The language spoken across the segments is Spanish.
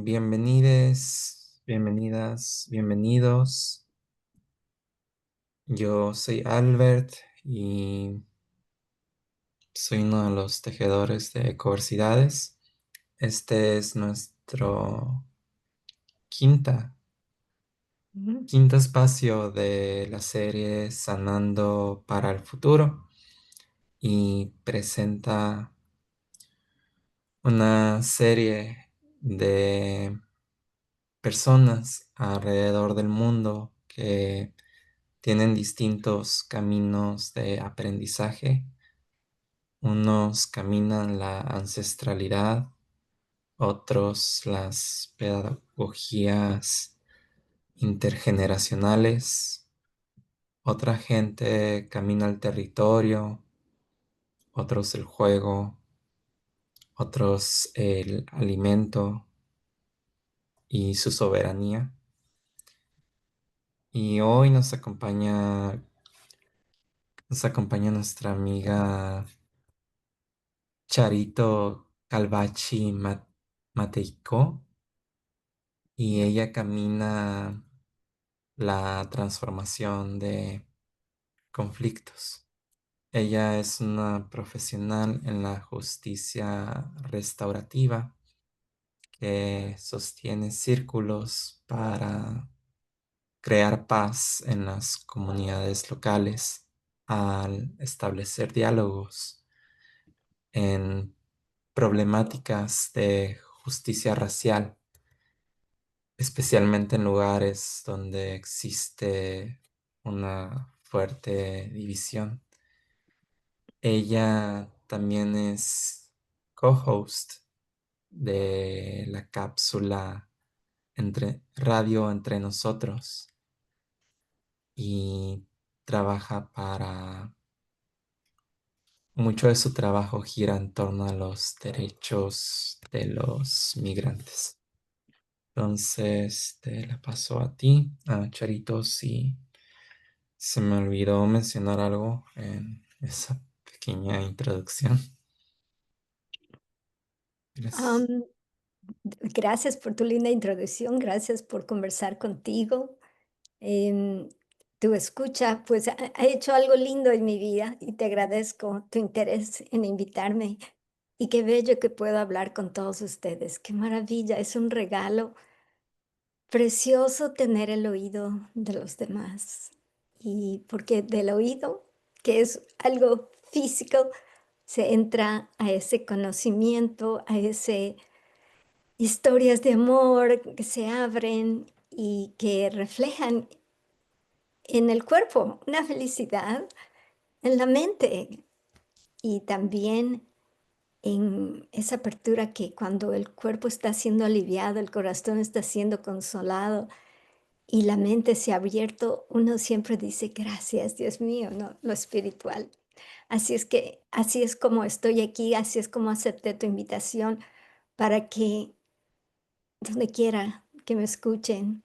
Bienvenides, bienvenidas, bienvenidos. Yo soy Albert y soy uno de los tejedores de Ecoversidades. Este es nuestro quinta, Ujú. quinto espacio de la serie Sanando para el Futuro y presenta una serie de personas alrededor del mundo que tienen distintos caminos de aprendizaje. Unos caminan la ancestralidad, otros las pedagogías intergeneracionales, otra gente camina el territorio, otros el juego, otros el alimento y su soberanía. Y hoy nos acompaña nuestra amiga Charito Calvachi Mateico, y ella camina la transformación de conflictos. Ella es una profesional en la justicia restaurativa que sostiene círculos para crear paz en las comunidades locales al establecer diálogos en problemáticas de justicia racial, especialmente en lugares donde existe una fuerte división. Ella también es co-host de la cápsula Radio Entre Nosotros y trabaja para... Mucho de su trabajo gira en torno a los derechos de los migrantes. Entonces, te la paso a ti, a Charito, si se me olvidó mencionar algo en esa pequeña introducción. Gracias. Am, Gracias por tu linda introducción, gracias por conversar contigo. Em, Tu escucha, pues ha hecho algo lindo en mi vida y te agradezco tu interés en invitarme. Y qué bello que puedo hablar con todos ustedes. Qué maravilla, es un regalo precioso tener el oído de los demás. Y porque del oído, que es algo físico, se entra a ese conocimiento, a ese historias de amor que se abren y que reflejan en el cuerpo una felicidad, en la mente y también en esa apertura que cuando el cuerpo está siendo aliviado, el corazón está siendo consolado y la mente se ha abierto, uno siempre dice gracias, Dios mío, ¿no? Lo espiritual. Así es que así es como estoy aquí, así es como acepté tu invitación para que donde quiera que me escuchen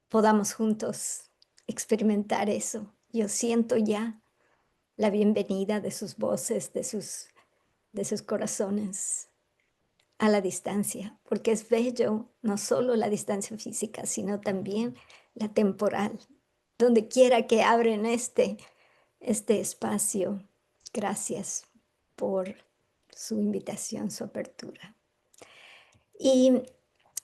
podamos juntos experimentar eso. Yo siento ya la bienvenida de sus voces, de sus corazones a la distancia, porque es bello no solo la distancia física, sino también la temporal. Donde quiera que abren este espacio, gracias por su invitación, su apertura. Y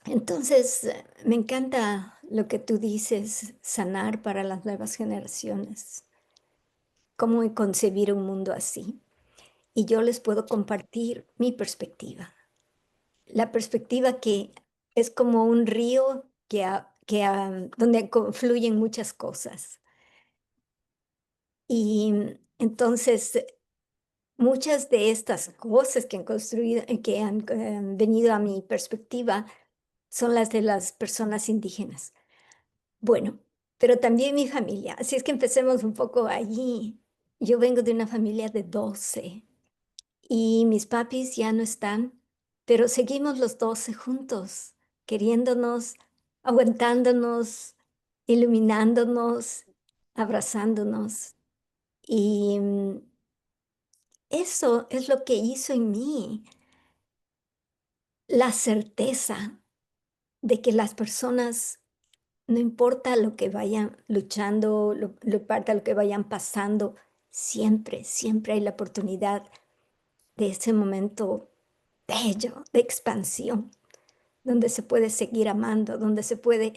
entonces, me encanta lo que tú dices, sanar para las nuevas generaciones, cómo concebir un mundo así. Y yo les puedo compartir mi perspectiva. La perspectiva que es como un río donde confluyen muchas cosas. Y entonces, muchas de estas cosas que han construido, que han venido a mi perspectiva, son las de las personas indígenas. Bueno, pero también mi familia. Así es que empecemos un poco allí. Yo vengo de una familia de 12 y mis papis ya no están, pero seguimos los 12 juntos, queriéndonos, aguantándonos, iluminándonos, abrazándonos. Y eso es lo que hizo en mí la certeza de que las personas, no importa lo que vayan luchando, lo importa lo que vayan pasando, siempre, siempre hay la oportunidad de ese momento bello de expansión, donde se puede seguir amando, donde se puede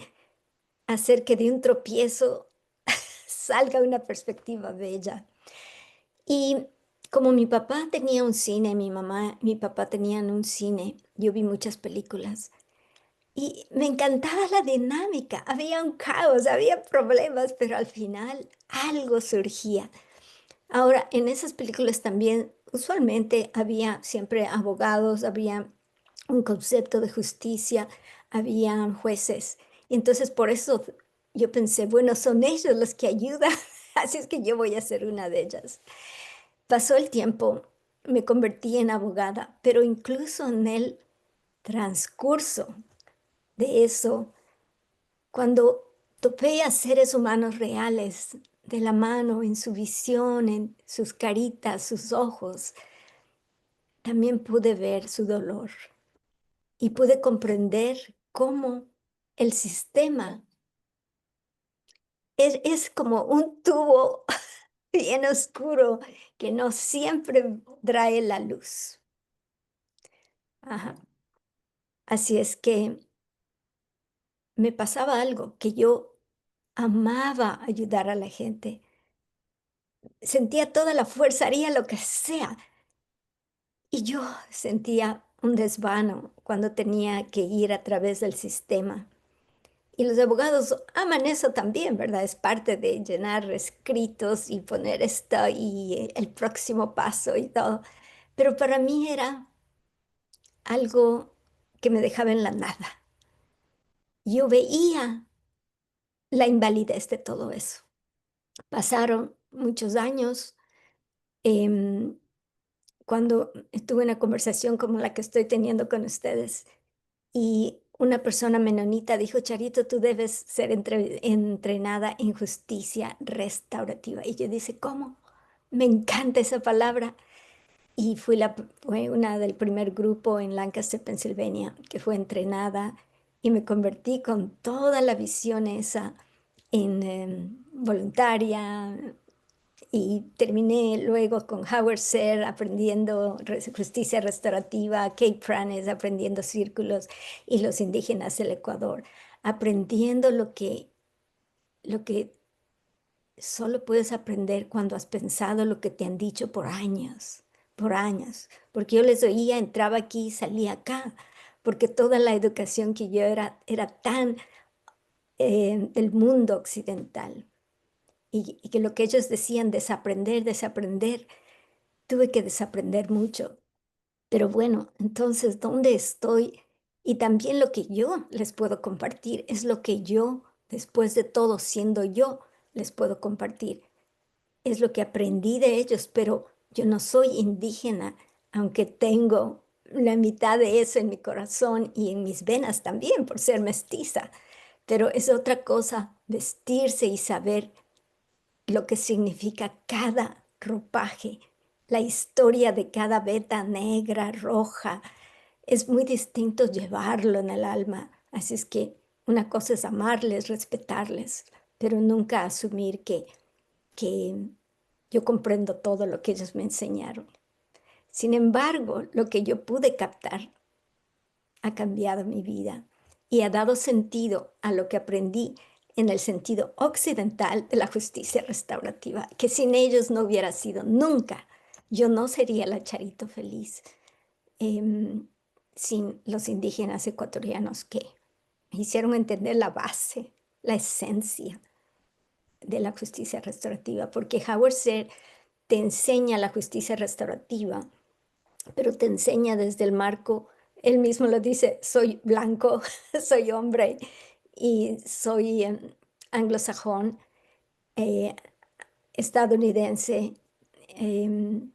hacer que de un tropiezo salga una perspectiva bella. Y como mi papá tenía un cine, mi mamá, mi papá tenían un cine, yo vi muchas películas y me encantaba la dinámica. Había un caos, había problemas, pero al final algo surgía. Ahora, en esas películas también usualmente había siempre abogados, había un concepto de justicia, había jueces. Y entonces por eso yo pensé, bueno, son ellos los que ayudan, así es que yo voy a ser una de ellas. Pasó el tiempo, me convertí en abogada, pero incluso en el transcurso de eso, cuando topé a seres humanos reales de la mano, en su visión, en sus caritas, sus ojos, también pude ver su dolor y pude comprender cómo el sistema es como un tubo bien oscuro que no siempre trae la luz. Ajá. Así es que me pasaba algo, que yo amaba ayudar a la gente. Sentía toda la fuerza, haría lo que sea. Y yo sentía un desvano cuando tenía que ir a través del sistema. Y los abogados aman eso también, ¿verdad? Es parte de llenar escritos y poner esto y el próximo paso y todo. Pero para mí era algo que me dejaba en la nada. Yo veía la invalidez de todo eso. Pasaron muchos años. em, Cuando tuve una conversación como la que estoy teniendo con ustedes y una persona menonita dijo, Charito, tú debes ser entrenada en justicia restaurativa. Y yo dije, ¿cómo? Me encanta esa palabra. Y fue una del primer grupo en Lancaster, Pensilvania, que fue entrenada y me convertí con toda la visión esa en voluntaria, y terminé luego con Howard Ser aprendiendo justicia restaurativa, Kate Pranes aprendiendo círculos y los indígenas del Ecuador, aprendiendo lo que solo puedes aprender cuando has pensado lo que te han dicho por años, porque yo les oía, entraba aquí y salía acá, porque toda la educación que yo era tan del mundo occidental y que lo que ellos decían, desaprender, desaprender, tuve que desaprender mucho. Pero bueno, entonces, ¿dónde estoy? Y también lo que yo les puedo compartir es lo que yo, después de todo, siendo yo, les puedo compartir. Es lo que aprendí de ellos, pero yo no soy indígena, aunque tengo la mitad de eso en mi corazón y en mis venas también, por ser mestiza. Pero es otra cosa vestirse y saber lo que significa cada ropaje, la historia de cada veta negra, roja. Es muy distinto llevarlo en el alma. Así es que una cosa es amarles, respetarles, pero nunca asumir que yo comprendo todo lo que ellos me enseñaron. Sin embargo, lo que yo pude captar ha cambiado mi vida y ha dado sentido a lo que aprendí en el sentido occidental de la justicia restaurativa, que sin ellos no hubiera sido nunca. Yo no sería la Charito feliz sin los indígenas ecuatorianos que me hicieron entender la base, la esencia de la justicia restaurativa, porque Howard Ser te enseña la justicia restaurativa, pero te enseña desde el marco, él mismo lo dice, soy blanco, soy hombre y soy anglosajón, eh, estadounidense em,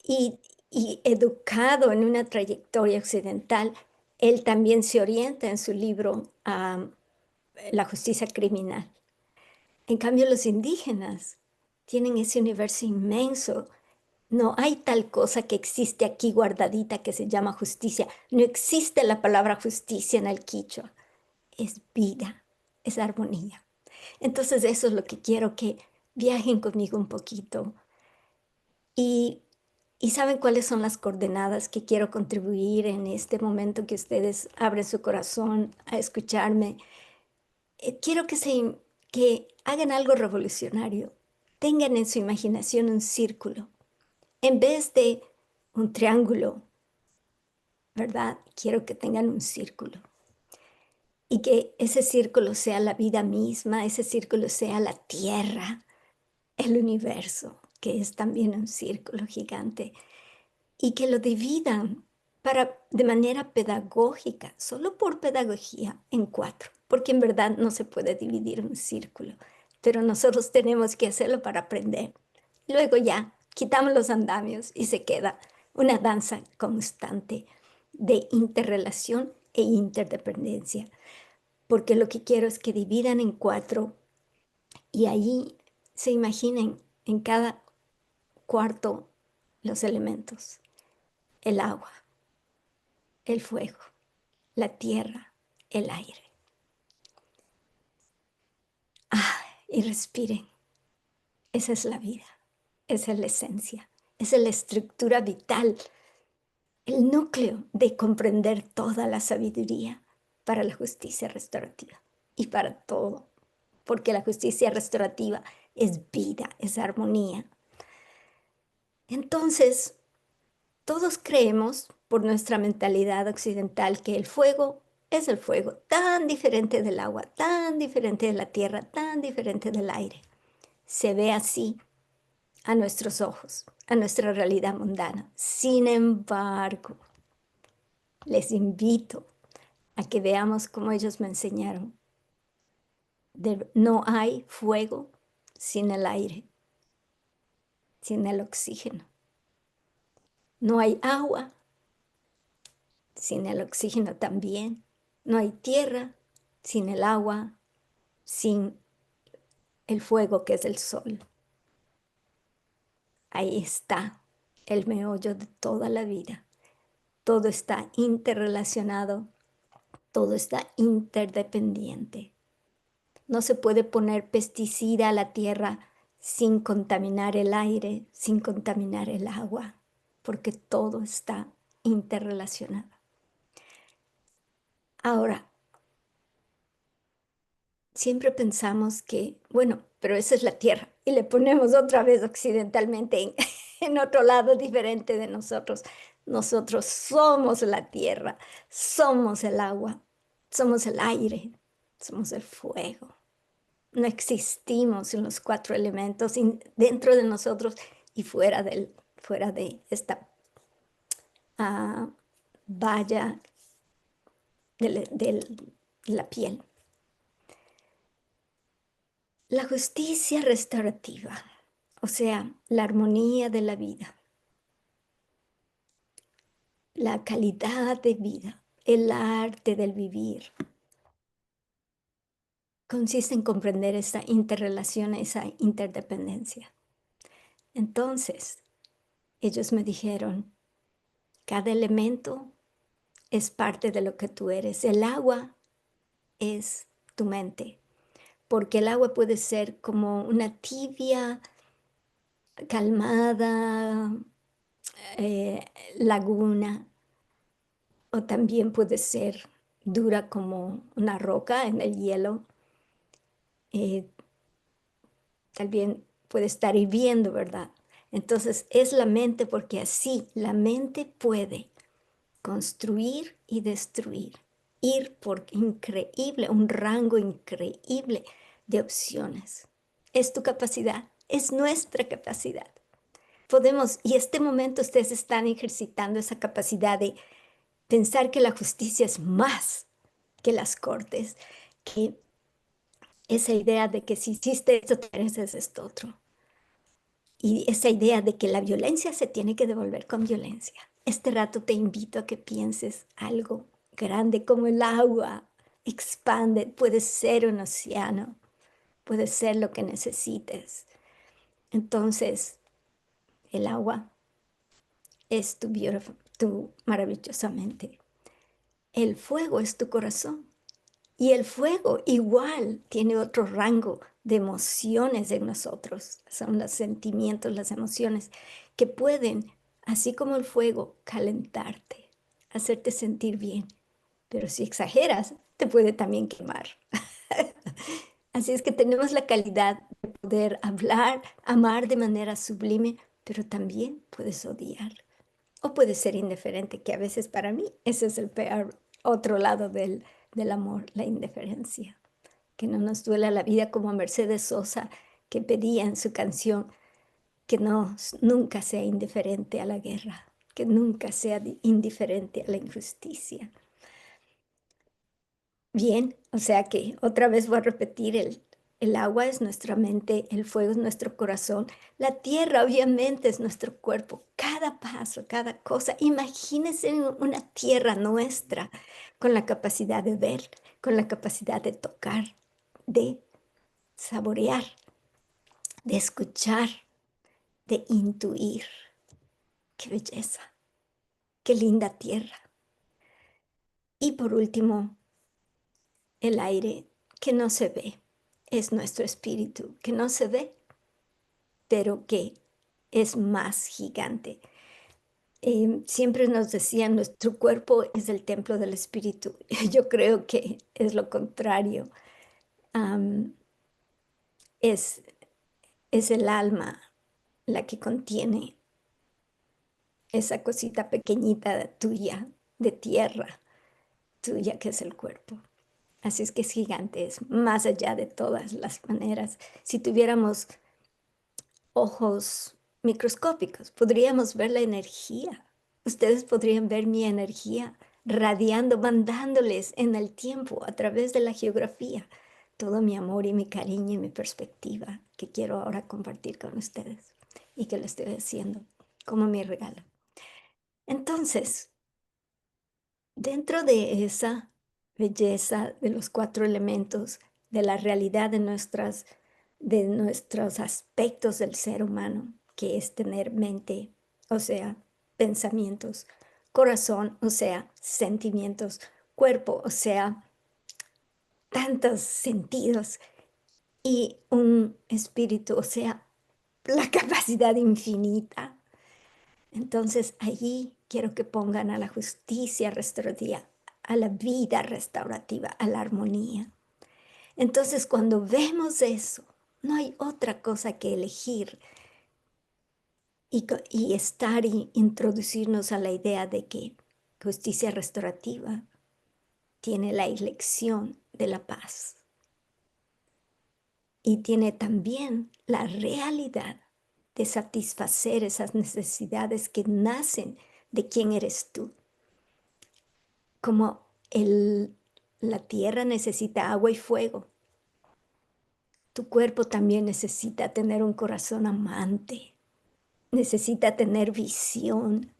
y, y educado en una trayectoria occidental. Él también se orienta en su libro a la justicia criminal. En cambio, los indígenas tienen ese universo inmenso No hay tal cosa que existe aquí guardadita que se llama justicia. No existe la palabra justicia en el quichua. Es vida, es armonía. Entonces eso es lo que quiero que viajen conmigo un poquito. Y, y saben cuáles son las coordenadas que quiero contribuir en este momento que ustedes abren su corazón a escucharme. Quiero que hagan algo revolucionario. Tengan en su imaginación un círculo. En vez de un triángulo, ¿verdad? Quiero que tengan un círculo y que ese círculo sea la vida misma, ese círculo sea la tierra, el universo, que es también un círculo gigante, y que lo dividan de manera pedagógica, solo por pedagogía, en 4, porque en verdad no se puede dividir un círculo, pero nosotros tenemos que hacerlo para aprender. Luego ya quitamos los andamios y se queda una danza constante de interrelación e interdependencia, porque lo que quiero es que dividan en 4 y ahí se imaginen en cada cuarto los elementos: el agua, el fuego, la tierra, el aire. Y respiren. Esa es la vida, esa es la esencia, esa es la estructura vital, el núcleo de comprender toda la sabiduría para la justicia restaurativa y para todo, porque la justicia restaurativa es vida, es armonía. Entonces, todos creemos por nuestra mentalidad occidental que el fuego es el fuego, tan diferente del agua, tan diferente de la tierra, tan diferente del aire. Se ve así a nuestros ojos, a nuestra realidad mundana. Sin embargo, les invito a que veamos como ellos me enseñaron. No hay fuego sin el aire, sin el oxígeno. No hay agua sin el oxígeno también. No hay tierra sin el agua, sin el fuego que es el sol. Ahí está el meollo de toda la vida. Todo está interrelacionado, todo está interdependiente. No se puede poner pesticida a la tierra sin contaminar el aire, sin contaminar el agua, porque todo está interrelacionado. Ahora, siempre pensamos que, bueno, pero esa es la tierra y le ponemos otra vez occidentalmente en otro lado diferente de nosotros. Nosotros somos la tierra, somos el agua, somos el aire, somos el fuego. No existimos en los 4 elementos dentro de nosotros y fuera de esta valla de la piel. La justicia restaurativa, o sea, la armonía de la vida, la calidad de vida, el arte del vivir, consiste en comprender esa interrelación, esa interdependencia. Entonces, ellos me dijeron, cada elemento es parte de lo que tú eres. El agua es tu mente, porque el agua puede ser como una tibia, calmada eh, laguna, o también puede ser dura como una roca en el hielo. Eh, También puede estar hirviendo, ¿verdad? Entonces es la mente, porque así la mente puede construir y destruir, ir por increíble, un rango increíble de opciones. Es tu capacidad, es nuestra capacidad. Podemos, y este momento ustedes están ejercitando esa capacidad de pensar que la justicia es más que las cortes, que esa idea de que si hiciste esto, te mereces esto otro. Y esa idea de que la violencia se tiene que devolver con violencia. Este rato te invito a que pienses algo grande como el agua. Expande, puede ser un océano, puede ser lo que necesites. Entonces, el agua. es tu maravillosa mente. El fuego es tu corazón. Y el fuego igual tiene otro rango de emociones en nosotros. Son los sentimientos, las emociones que pueden, así como el fuego, calentarte, hacerte sentir bien. Pero si exageras, te puede también quemar. Así es que tenemos la calidad de poder hablar, amar de manera sublime, pero también puedes odiar o puedes ser indiferente, que a veces para mí ese es el peor otro lado del amor, la indiferencia. Que no nos duela la vida como Mercedes Sosa, que pedía en su canción que no, nunca sea indiferente a la guerra, que nunca sea indiferente a la injusticia. Bien, o sea que otra vez voy a repetir, el agua es nuestra mente, el fuego es nuestro corazón, la tierra obviamente es nuestro cuerpo, cada paso, cada cosa. Imagínense una tierra nuestra con la capacidad de ver, con la capacidad de tocar, de saborear, de escuchar, de intuir. Qué belleza, qué linda tierra. Y por último, el aire que no se ve, es nuestro espíritu que no se ve, pero que es más gigante. Siempre nos decían, nuestro cuerpo es el templo del espíritu. Yo creo que es lo contrario. Am, es, es el alma la que contiene esa cosita pequeñita tuya, de tierra, tuya que es el cuerpo. Así es que es gigante, es más allá de todas las maneras. Si tuviéramos ojos microscópicos, podríamos ver la energía. Ustedes podrían ver mi energía radiando, mandándoles en el tiempo a través de la geografía todo mi amor y mi cariño y mi perspectiva que quiero ahora compartir con ustedes y que lo estoy haciendo como mi regalo. Entonces, dentro de esa belleza de los cuatro elementos, de la realidad de nuestros aspectos del ser humano, que es tener mente, o sea, pensamientos, corazón, o sea, sentimientos, cuerpo, o sea, tantos sentidos, y un espíritu, o sea, la capacidad infinita. Entonces allí quiero que pongan a la justicia restaurativa, a la vida restaurativa, a la armonía. Entonces cuando vemos eso, no hay otra cosa que elegir y estar y introducirnos a la idea de que justicia restaurativa tiene la elección de la paz y tiene también la realidad de satisfacer esas necesidades que nacen de quién eres tú. Como la tierra necesita agua y fuego, tu cuerpo también necesita tener un corazón amante, necesita tener visión,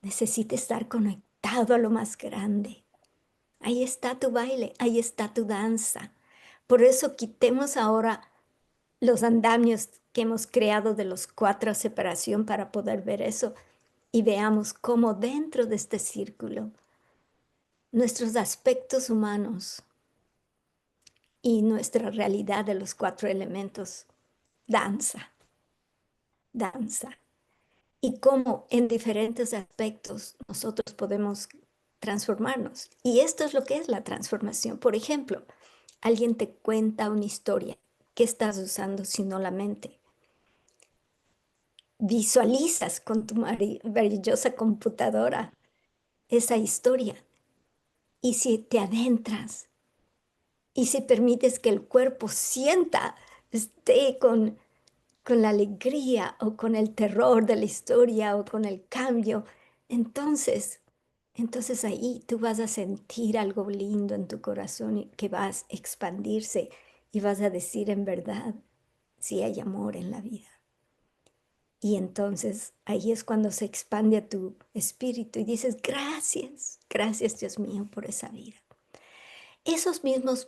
necesita estar conectado a lo más grande. Ahí está tu baile, ahí está tu danza. Por eso quitemos ahora los andamios que hemos creado de los cuatro a separación para poder ver eso y veamos cómo dentro de este círculo nuestros aspectos humanos y nuestra realidad de los cuatro elementos danza, danza. Y cómo en diferentes aspectos nosotros podemos transformarnos. Y esto es lo que es la transformación. Por ejemplo, alguien te cuenta una historia. ¿Qué estás usando si no la mente? Visualizas con tu maravillosa computadora esa historia. Y si te adentras y si permites que el cuerpo sienta, esté con la alegría o con el terror de la historia o con el cambio, entonces, entonces ahí tú vas a sentir algo lindo en tu corazón y que vas a expandirse y vas a decir en verdad si hay amor en la vida. Y entonces ahí es cuando se expande a tu espíritu y dices, gracias, gracias Dios mío por esa vida. Esos mismos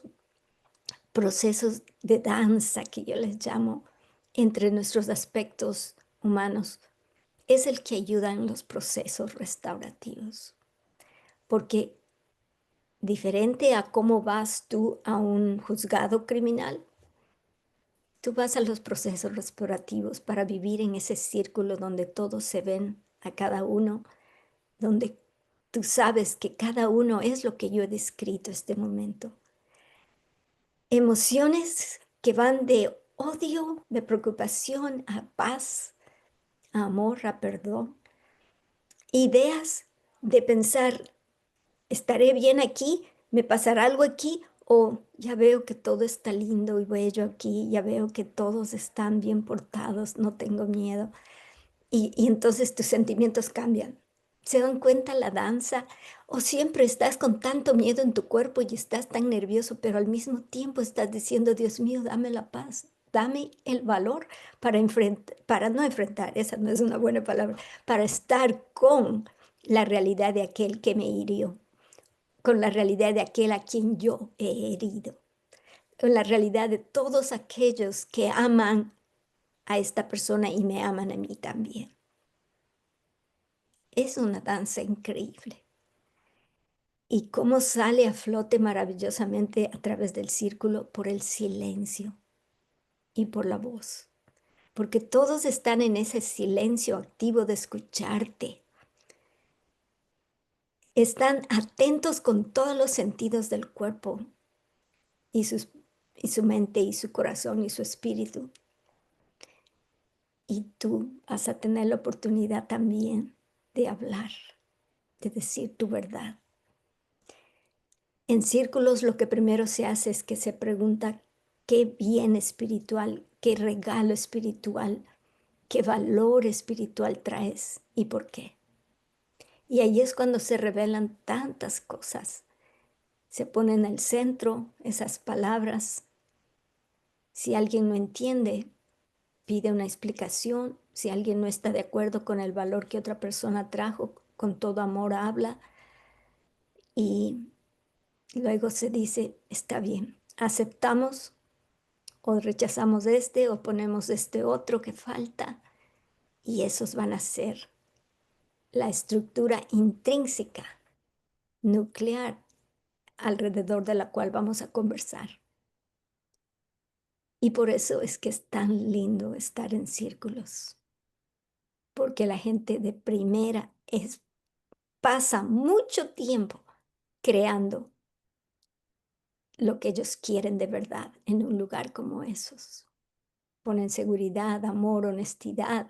procesos de danza que yo les llamo entre nuestros aspectos humanos es el que ayuda en los procesos restaurativos, porque diferente a cómo vas tú a un juzgado criminal, tú vas a los procesos restaurativos para vivir en ese círculo donde todos se ven a cada uno, donde tú sabes que cada uno es lo que yo he descrito este momento. Emociones que van de odio, de preocupación, a paz, a amor, a perdón. Ideas de pensar, ¿estaré bien aquí? ¿Me pasará algo aquí? O ya veo que todo está lindo y bello aquí, ya veo que todos están bien portados, no tengo miedo. Y entonces tus sentimientos cambian. ¿Se dan cuenta la danza? O siempre estás con tanto miedo en tu cuerpo y estás tan nervioso, pero al mismo tiempo estás diciendo, Dios mío, dame la paz, dame el valor para no enfrentar, esa no es una buena palabra, para estar con la realidad de aquel que me hirió, con la realidad de aquel a quien yo he herido, con la realidad de todos aquellos que aman a esta persona y me aman a mí también. Es una danza increíble. Y cómo sale a flote maravillosamente a través del círculo por el silencio y por la voz. Porque todos están en ese silencio activo de escucharte. Están atentos con todos los sentidos del cuerpo y, y su mente y su corazón y su espíritu. Y tú vas a tener la oportunidad también de hablar, de decir tu verdad. En círculos lo que primero se hace es que se pregunta qué bien espiritual, qué regalo espiritual, qué valor espiritual traes y por qué. Y ahí es cuando se revelan tantas cosas. Se ponen en el centro esas palabras. Si alguien no entiende, pide una explicación. Si alguien no está de acuerdo con el valor que otra persona trajo, con todo amor habla. Y luego se dice, está bien, aceptamos o rechazamos este o ponemos este otro que falta y esos van a ser la estructura intrínseca, nuclear, alrededor de la cual vamos a conversar. Y por eso es que es tan lindo estar en círculos, porque la gente de primera pasa mucho tiempo creando lo que ellos quieren de verdad en un lugar como esos. Ponen seguridad, amor, honestidad,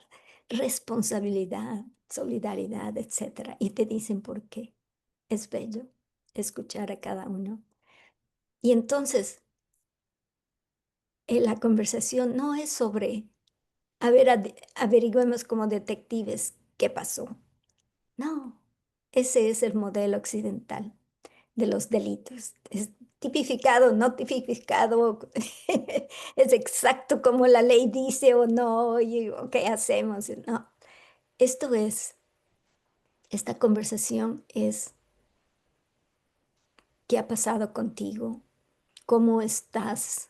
responsabilidad, solidaridad, etcétera. Y te dicen por qué. Es bello escuchar a cada uno. Y entonces, la conversación no es sobre, a ver, averigüemos como detectives qué pasó. No, ese es el modelo occidental de los delitos. Es tipificado, no tipificado, es exacto como la ley dice o no, y qué hacemos. No, esto es, esta conversación es qué ha pasado contigo, cómo estás,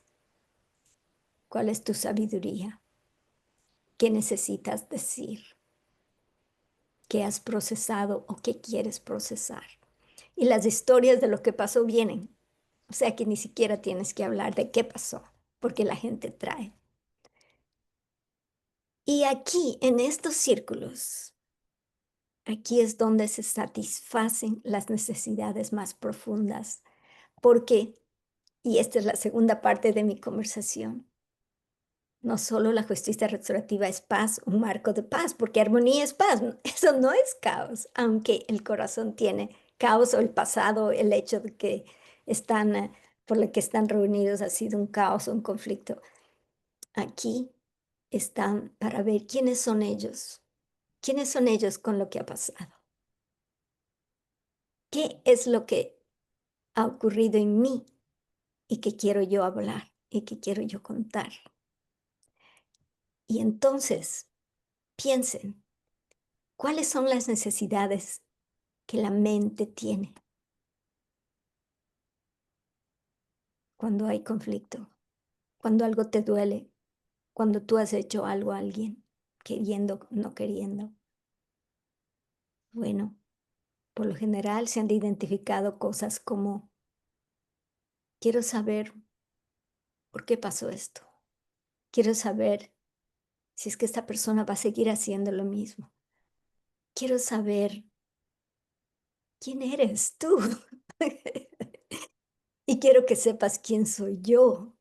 cuál es tu sabiduría, qué necesitas decir, qué has procesado o qué quieres procesar. Y las historias de lo que pasó vienen. O sea que ni siquiera tienes que hablar de qué pasó, porque la gente trae. Y aquí, en estos círculos, aquí es donde se satisfacen las necesidades más profundas, porque, y esta es la segunda parte de mi conversación, no solo la justicia restaurativa es paz, un marco de paz, porque armonía es paz, eso no es caos, aunque el corazón tiene caos o el pasado, el hecho de que están, por lo que están reunidos ha sido un caos o un conflicto. Aquí están para ver quiénes son ellos con lo que ha pasado, qué es lo que ha ocurrido en mí y que quiero yo hablar y que quiero yo contar. Y entonces piensen, ¿cuáles son las necesidades que la mente tiene cuando hay conflicto, cuando algo te duele, cuando tú has hecho algo a alguien, queriendo, no queriendo? Bueno, por lo general se han identificado cosas como, quiero saber por qué pasó esto. Quiero saber si es que esta persona va a seguir haciendo lo mismo. Quiero saber quién eres tú. Y quiero que sepas quién soy yo.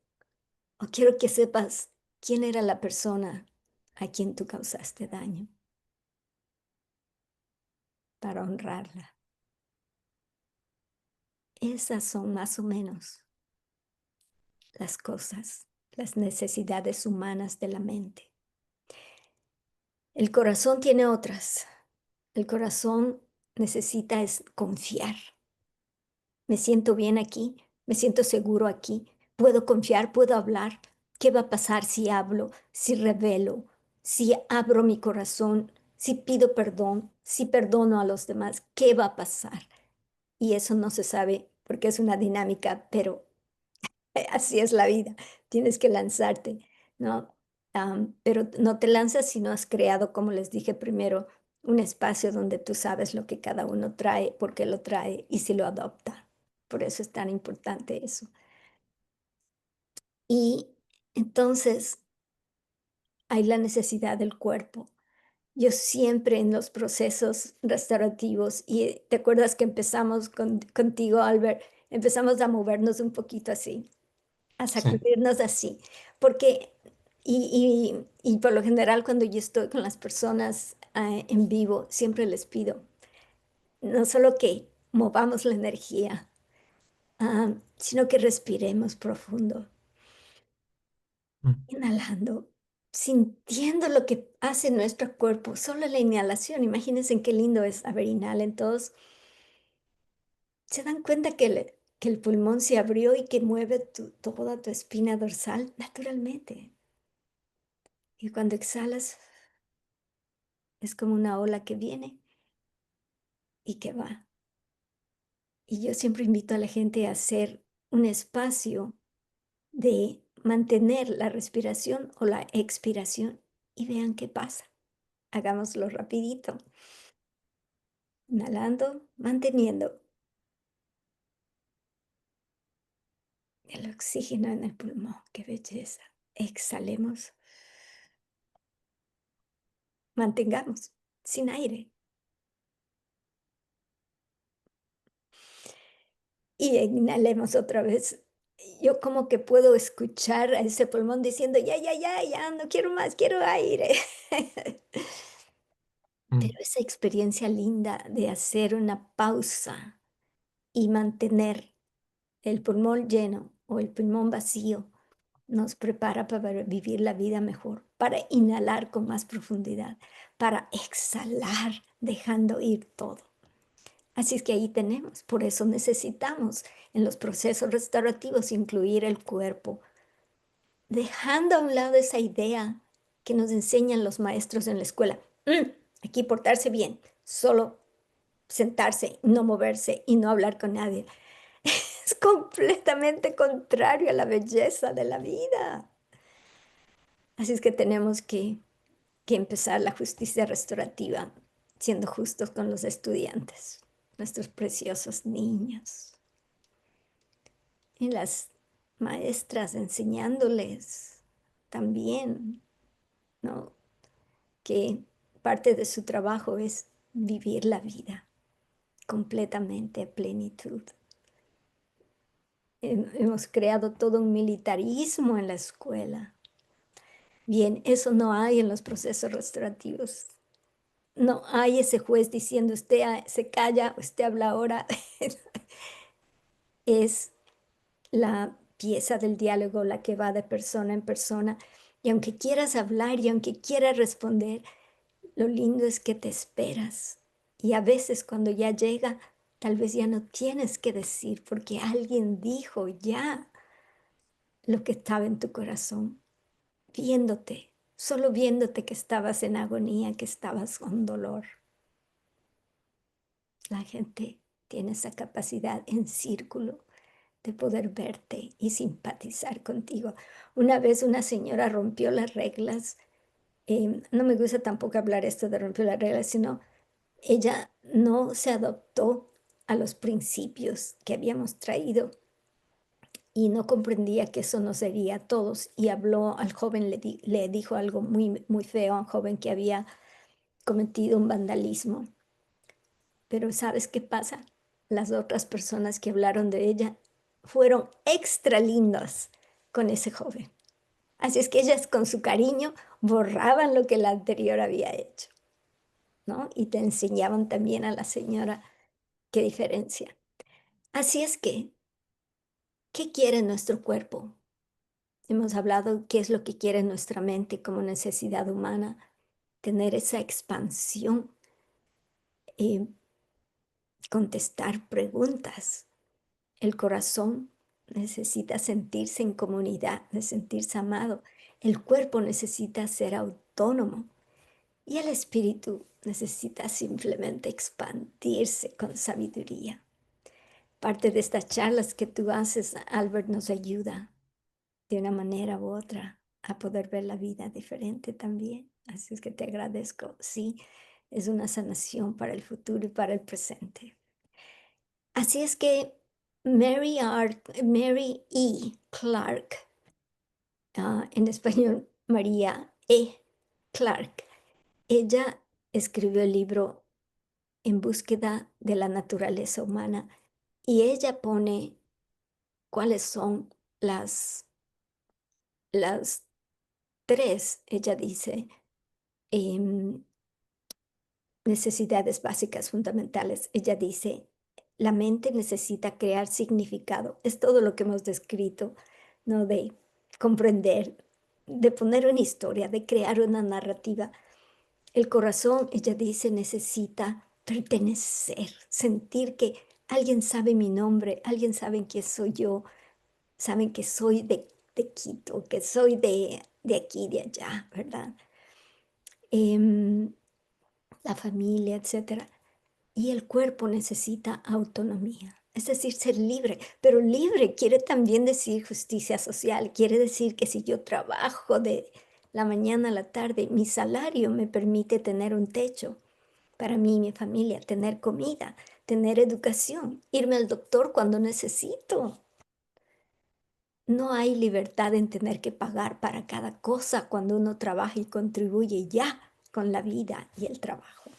O quiero que sepas quién era la persona a quien tú causaste daño para honrarla. Esas son más o menos las cosas, las necesidades humanas de la mente. El corazón tiene otras. El corazón necesita es confiar. Me siento bien aquí, me siento seguro aquí, puedo confiar, puedo hablar. ¿Qué va a pasar si hablo, si revelo, si abro mi corazón, si pido perdón, si perdono a los demás? ¿Qué va a pasar? Y eso no se sabe porque es una dinámica, pero así es la vida. Tienes que lanzarte, ¿no? Pero no te lanzas si no has creado, como les dije primero, un espacio donde tú sabes lo que cada uno trae, por qué lo trae y si lo adopta. Por eso es tan importante eso. Y entonces hay la necesidad del cuerpo. Yo siempre en los procesos restaurativos, y te acuerdas que empezamos contigo, Albert, empezamos a movernos un poquito así, a Sí. sacudirnos así, porque, y por lo general cuando yo estoy con las personas en vivo, siempre les pido, no solo que movamos la energía, sino que respiremos profundo, Mm, inhalando, sintiendo lo que hace nuestro cuerpo, solo la inhalación, imagínense qué lindo es, a ver, inhalen todos, se dan cuenta que el pulmón se abrió y que mueve toda tu espina dorsal naturalmente. Y cuando exhalas, es como una ola que viene y que va. Y yo siempre invito a la gente a hacer un espacio de mantener la respiración o la expiración y vean qué pasa. Hagámoslo rapidito. Inhalando, manteniendo el oxígeno en el pulmón. Qué belleza. Exhalemos. Mantengamos sin aire. Y inhalemos otra vez. Yo como que puedo escuchar a ese pulmón diciendo, ya, ya, ya, ya, no quiero más, quiero aire. Pero mm, esa experiencia linda de hacer una pausa y mantener el pulmón lleno o el pulmón vacío nos prepara para vivir la vida mejor, para inhalar con más profundidad, para exhalar dejando ir todo. Así es que ahí tenemos, por eso necesitamos en los procesos restaurativos incluir el cuerpo, dejando a un lado esa idea que nos enseñan los maestros en la escuela. Aquí portarse bien, solo sentarse, no moverse y no hablar con nadie. Es completamente contrario a la belleza de la vida. Así es que tenemos que empezar la justicia restaurativa siendo justos con los estudiantes, nuestros preciosos niños. Y las maestras enseñándoles también, ¿no? Que parte de su trabajo es vivir la vida completamente a plenitud. Hemos creado todo un militarismo en la escuela. Bien, eso no hay en los procesos restaurativos. No hay ese juez diciendo usted se calla, usted habla ahora. Es la pieza del diálogo la que va de persona en persona. Y aunque quieras hablar y aunque quieras responder, lo lindo es que te esperas. Y a veces cuando ya llega, tal vez ya no tienes que decir porque alguien dijo ya lo que estaba en tu corazón, viéndote, solo viéndote que estabas en agonía, que estabas con dolor. La gente tiene esa capacidad en círculo de poder verte y simpatizar contigo. Una vez una señora rompió las reglas, no me gusta tampoco hablar esto de romper las reglas, sino ella no se adaptó a los principios que habíamos traído y no comprendía que eso no sería a todos. Y habló al joven, le dijo algo muy, muy feo a un joven que había cometido un vandalismo. Pero ¿sabes qué pasa? Las otras personas que hablaron de ella fueron extra lindas con ese joven. Así es que ellas con su cariño borraban lo que la anterior había hecho, ¿no? Y te enseñaban también a la señora qué diferencia. Así es que, ¿qué quiere nuestro cuerpo? Hemos hablado qué es lo que quiere nuestra mente como necesidad humana, tener esa expansión, eh, contestar preguntas. El corazón necesita sentirse en comunidad, de sentirse amado. El cuerpo necesita ser autónomo y el espíritu necesita simplemente expandirse con sabiduría. Parte de estas charlas que tú haces, Albert, nos ayuda de una manera u otra a poder ver la vida diferente también. Así es que te agradezco. Sí, es una sanación para el futuro y para el presente. Así es que Mary E. Clark, en español María E. Clark, ella escribió el libro En búsqueda de la naturaleza humana y ella pone cuáles son las tres, ella dice, em, necesidades básicas fundamentales. Ella dice, la mente necesita crear significado. Es todo lo que hemos descrito, ¿no? De comprender, de poner una historia, de crear una narrativa. El corazón, ella dice, necesita pertenecer, sentir que alguien sabe mi nombre, alguien sabe quién soy yo, saben que soy de Quito, que soy de aquí, de allá, ¿verdad? Em, la familia, etcétera. Y el cuerpo necesita autonomía, es decir, ser libre, pero libre quiere también decir justicia social, quiere decir que si yo trabajo de la mañana a la tarde, mi salario me permite tener un techo para mí y mi familia, tener comida, tener educación, irme al doctor cuando necesito. No hay libertad en tener que pagar para cada cosa cuando uno trabaja y contribuye ya con la vida y el trabajo.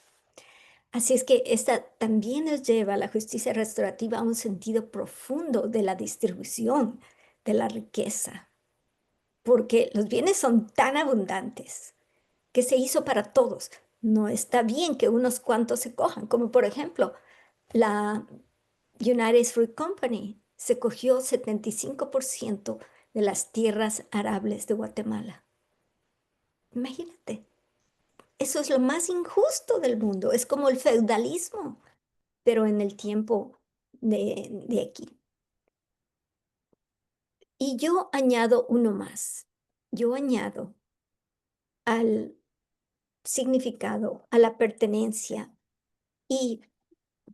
Así es que esta también nos lleva a la justicia restaurativa a un sentido profundo de la distribución de la riqueza, porque los bienes son tan abundantes que se hizo para todos. No está bien que unos cuantos se cojan, como por ejemplo la United Fruit Company se cogió 75% de las tierras arables de Guatemala. Imagínate, eso es lo más injusto del mundo, es como el feudalismo, pero en el tiempo de aquí. Y yo añado uno más. Yo añado al significado, a la pertenencia y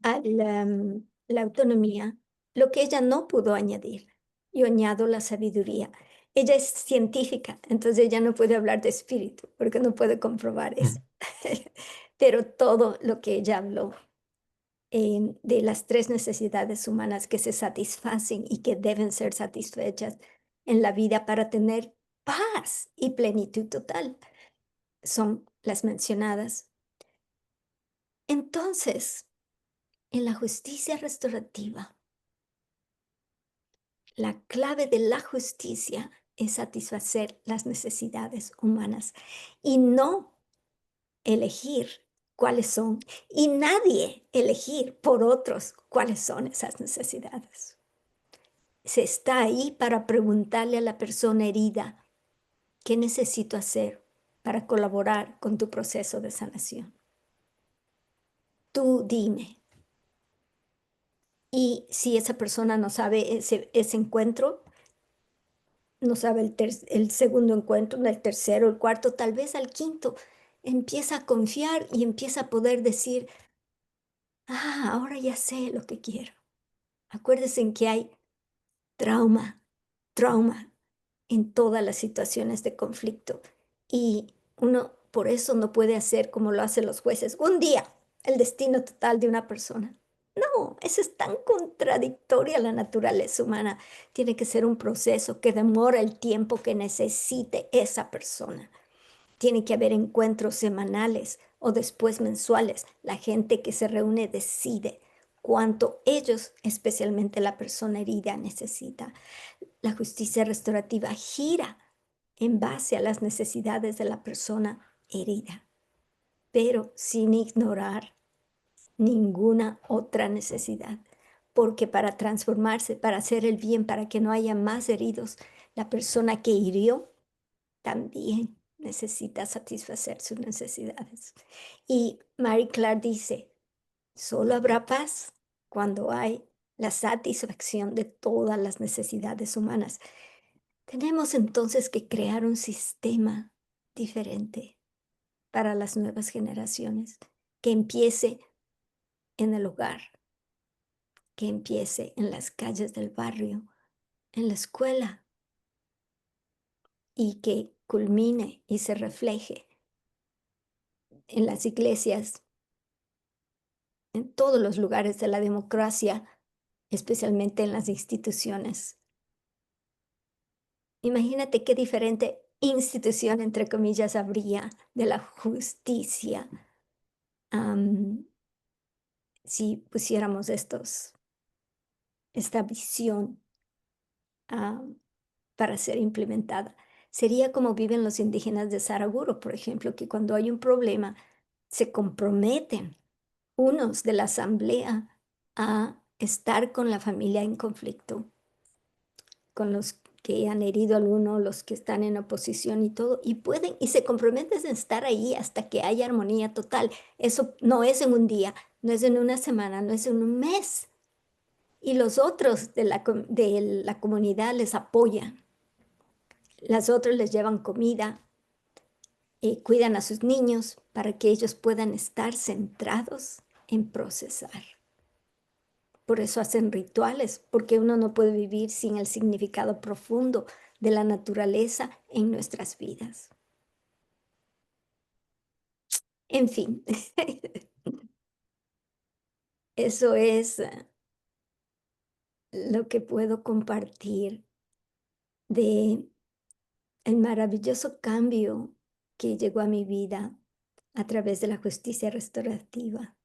a la autonomía, lo que ella no pudo añadir. Yo añado la sabiduría. Ella es científica, entonces ella no puede hablar de espíritu, porque no puede comprobar eso. Mm. Pero todo lo que ella habló de las tres necesidades humanas que se satisfacen y que deben ser satisfechas en la vida para tener paz y plenitud total, son las mencionadas. Entonces, en la justicia restaurativa, la clave de la justicia es satisfacer las necesidades humanas y no elegir cuáles son y nadie elegir por otros cuáles son esas necesidades. Se está ahí para preguntarle a la persona herida, ¿qué necesito hacer para colaborar con tu proceso de sanación? Tú dime. Y si esa persona no sabe ese encuentro, no sabe el segundo encuentro, el tercero, el cuarto, tal vez al quinto, empieza a confiar y empieza a poder decir, ahora ya sé lo que quiero. Acuérdense en que hay trauma, trauma en todas las situaciones de conflicto y uno por eso no puede hacer como lo hacen los jueces. Un día. el destino total de una persona. No, eso es tan contradictorio a la naturaleza humana. Tiene que ser un proceso que demora el tiempo que necesite esa persona. Tiene que haber encuentros semanales o después mensuales. La gente que se reúne decide cuánto ellos, especialmente la persona herida, necesita. La justicia restaurativa gira en base a las necesidades de la persona herida, pero sin ignorar ninguna otra necesidad. Porque para transformarse, para hacer el bien, para que no haya más heridos, la persona que hirió también necesita satisfacer sus necesidades. Y Mary Clark dice, solo habrá paz cuando hay la satisfacción de todas las necesidades humanas. Tenemos entonces que crear un sistema diferente para las nuevas generaciones, que empiece en el hogar, que empiece en las calles del barrio, en la escuela, y que culmine y se refleje en las iglesias, en todos los lugares de la democracia, especialmente en las instituciones. Imagínate qué diferente institución, entre comillas, habría de la justicia si pusiéramos esta visión para ser implementada. Sería como viven los indígenas de Saraguro, por ejemplo, que cuando hay un problema se comprometen unos de la asamblea a estar con la familia en conflicto, con los que han herido al uno, los que están en oposición y todo, y pueden, y se comprometen a estar ahí hasta que haya armonía total. Eso no es en un día, no es en una semana, no es en un mes. Y los otros de la comunidad les apoyan. Las otras les llevan comida, cuidan a sus niños para que ellos puedan estar centrados en procesar. Por eso hacen rituales, porque uno no puede vivir sin el significado profundo de la naturaleza en nuestras vidas. En fin, eso es lo que puedo compartir de el maravilloso cambio que llegó a mi vida a través de la justicia restaurativa.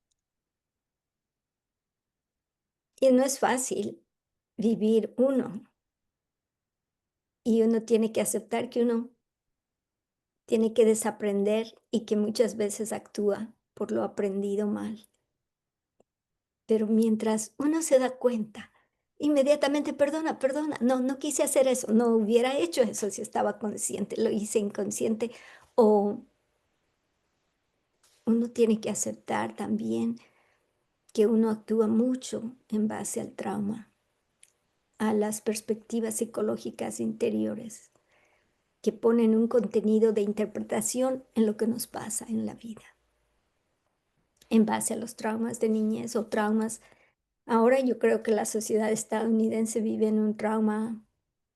Y no es fácil vivir uno, y uno tiene que aceptar que uno tiene que desaprender y que muchas veces actúa por lo aprendido mal. Pero mientras uno se da cuenta, inmediatamente, perdona, perdona, no, no quise hacer eso, no hubiera hecho eso si estaba consciente, lo hice inconsciente. O uno tiene que aceptar también que uno actúa mucho en base al trauma, a las perspectivas psicológicas interiores que ponen un contenido de interpretación en lo que nos pasa en la vida, en base a los traumas de niñez o traumas. Ahora yo creo que la sociedad estadounidense vive en un trauma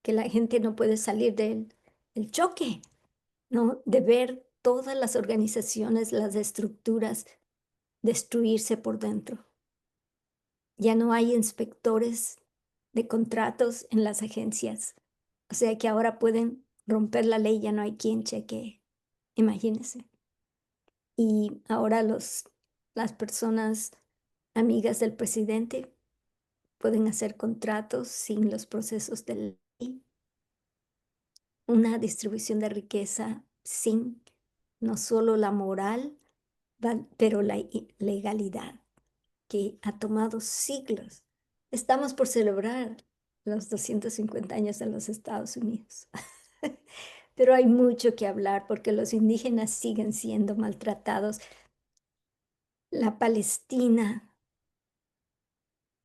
que la gente no puede salir del el choque, ¿no? De ver todas las organizaciones, las estructuras destruirse por dentro. Ya no hay inspectores de contratos en las agencias. O sea que ahora pueden romper la ley, ya no hay quien chequee. Imagínense. Y ahora las personas amigas del presidente pueden hacer contratos sin los procesos de ley, una distribución de riqueza sin no solo la moral, pero la legalidad, que ha tomado siglos. Estamos por celebrar los 250 años de los Estados Unidos. Pero hay mucho que hablar porque los indígenas siguen siendo maltratados. La Palestina,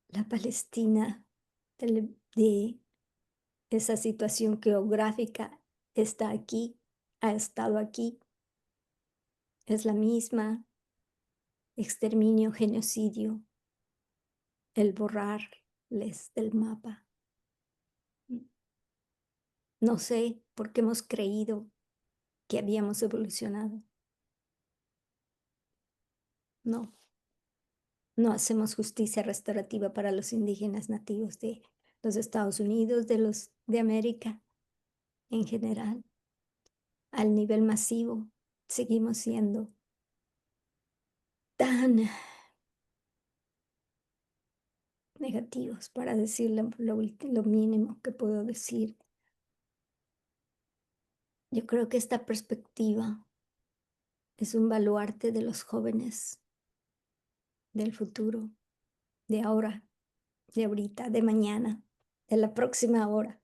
la Palestina de esa situación geográfica está aquí, ha estado aquí, es la misma, exterminio, genocidio, el borrarles del mapa. No sé por qué hemos creído que habíamos evolucionado. No. no hacemos justicia restaurativa para los indígenas nativos de los Estados Unidos, de los de América en general. Al nivel masivo, seguimos siendo tan negativos, para decir lo mínimo que puedo decir. Yo creo que esta perspectiva es un baluarte de los jóvenes del futuro, de ahora, de ahorita, de mañana, de la próxima hora.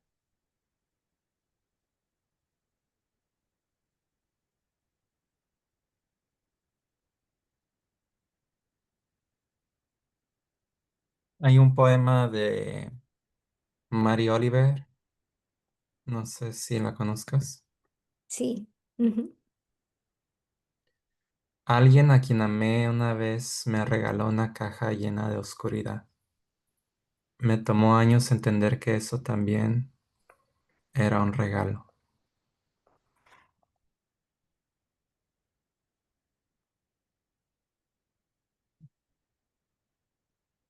Hay un poema de Mary Oliver, no sé si la conozcas. Sí, ujú, Alguien a quien amé una vez me regaló una caja llena de oscuridad. Me tomó años entender que eso también era un regalo.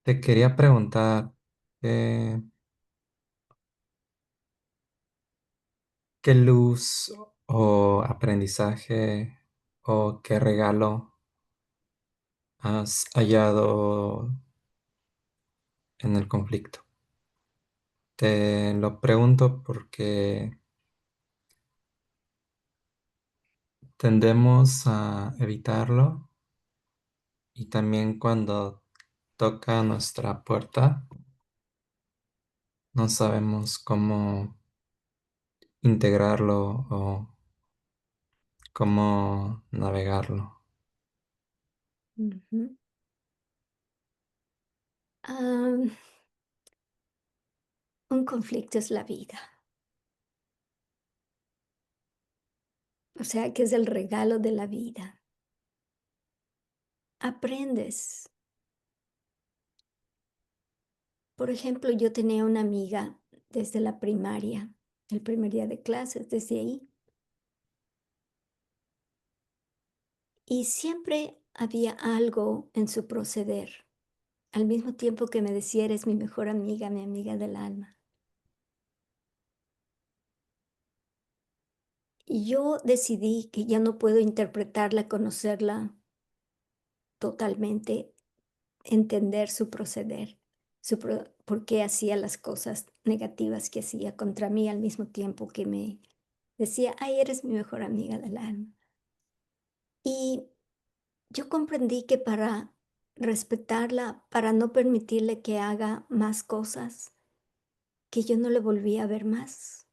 Te quería preguntar, eh, ¿qué luz o aprendizaje o qué regalo has hallado en el conflicto? Te lo pregunto porque tendemos a evitarlo y también cuando toca nuestra puerta no sabemos cómo integrarlo o cómo navegarlo. ujú. Am, un conflicto es la vida, o sea que es el regalo de la vida. Aprendes. Por ejemplo, yo tenía una amiga desde la primaria, el primer día de clases, desde ahí, y siempre había algo en su proceder, al mismo tiempo que me decía, eres mi mejor amiga, mi amiga del alma. Y yo decidí que ya no puedo interpretarla, conocerla totalmente, entender su proceder, por qué hacía las cosas negativas que hacía contra mí al mismo tiempo que me decía, ay, eres mi mejor amiga del alma. Y yo comprendí que para respetarla, para no permitirle que haga más cosas, que yo no le volví a ver más.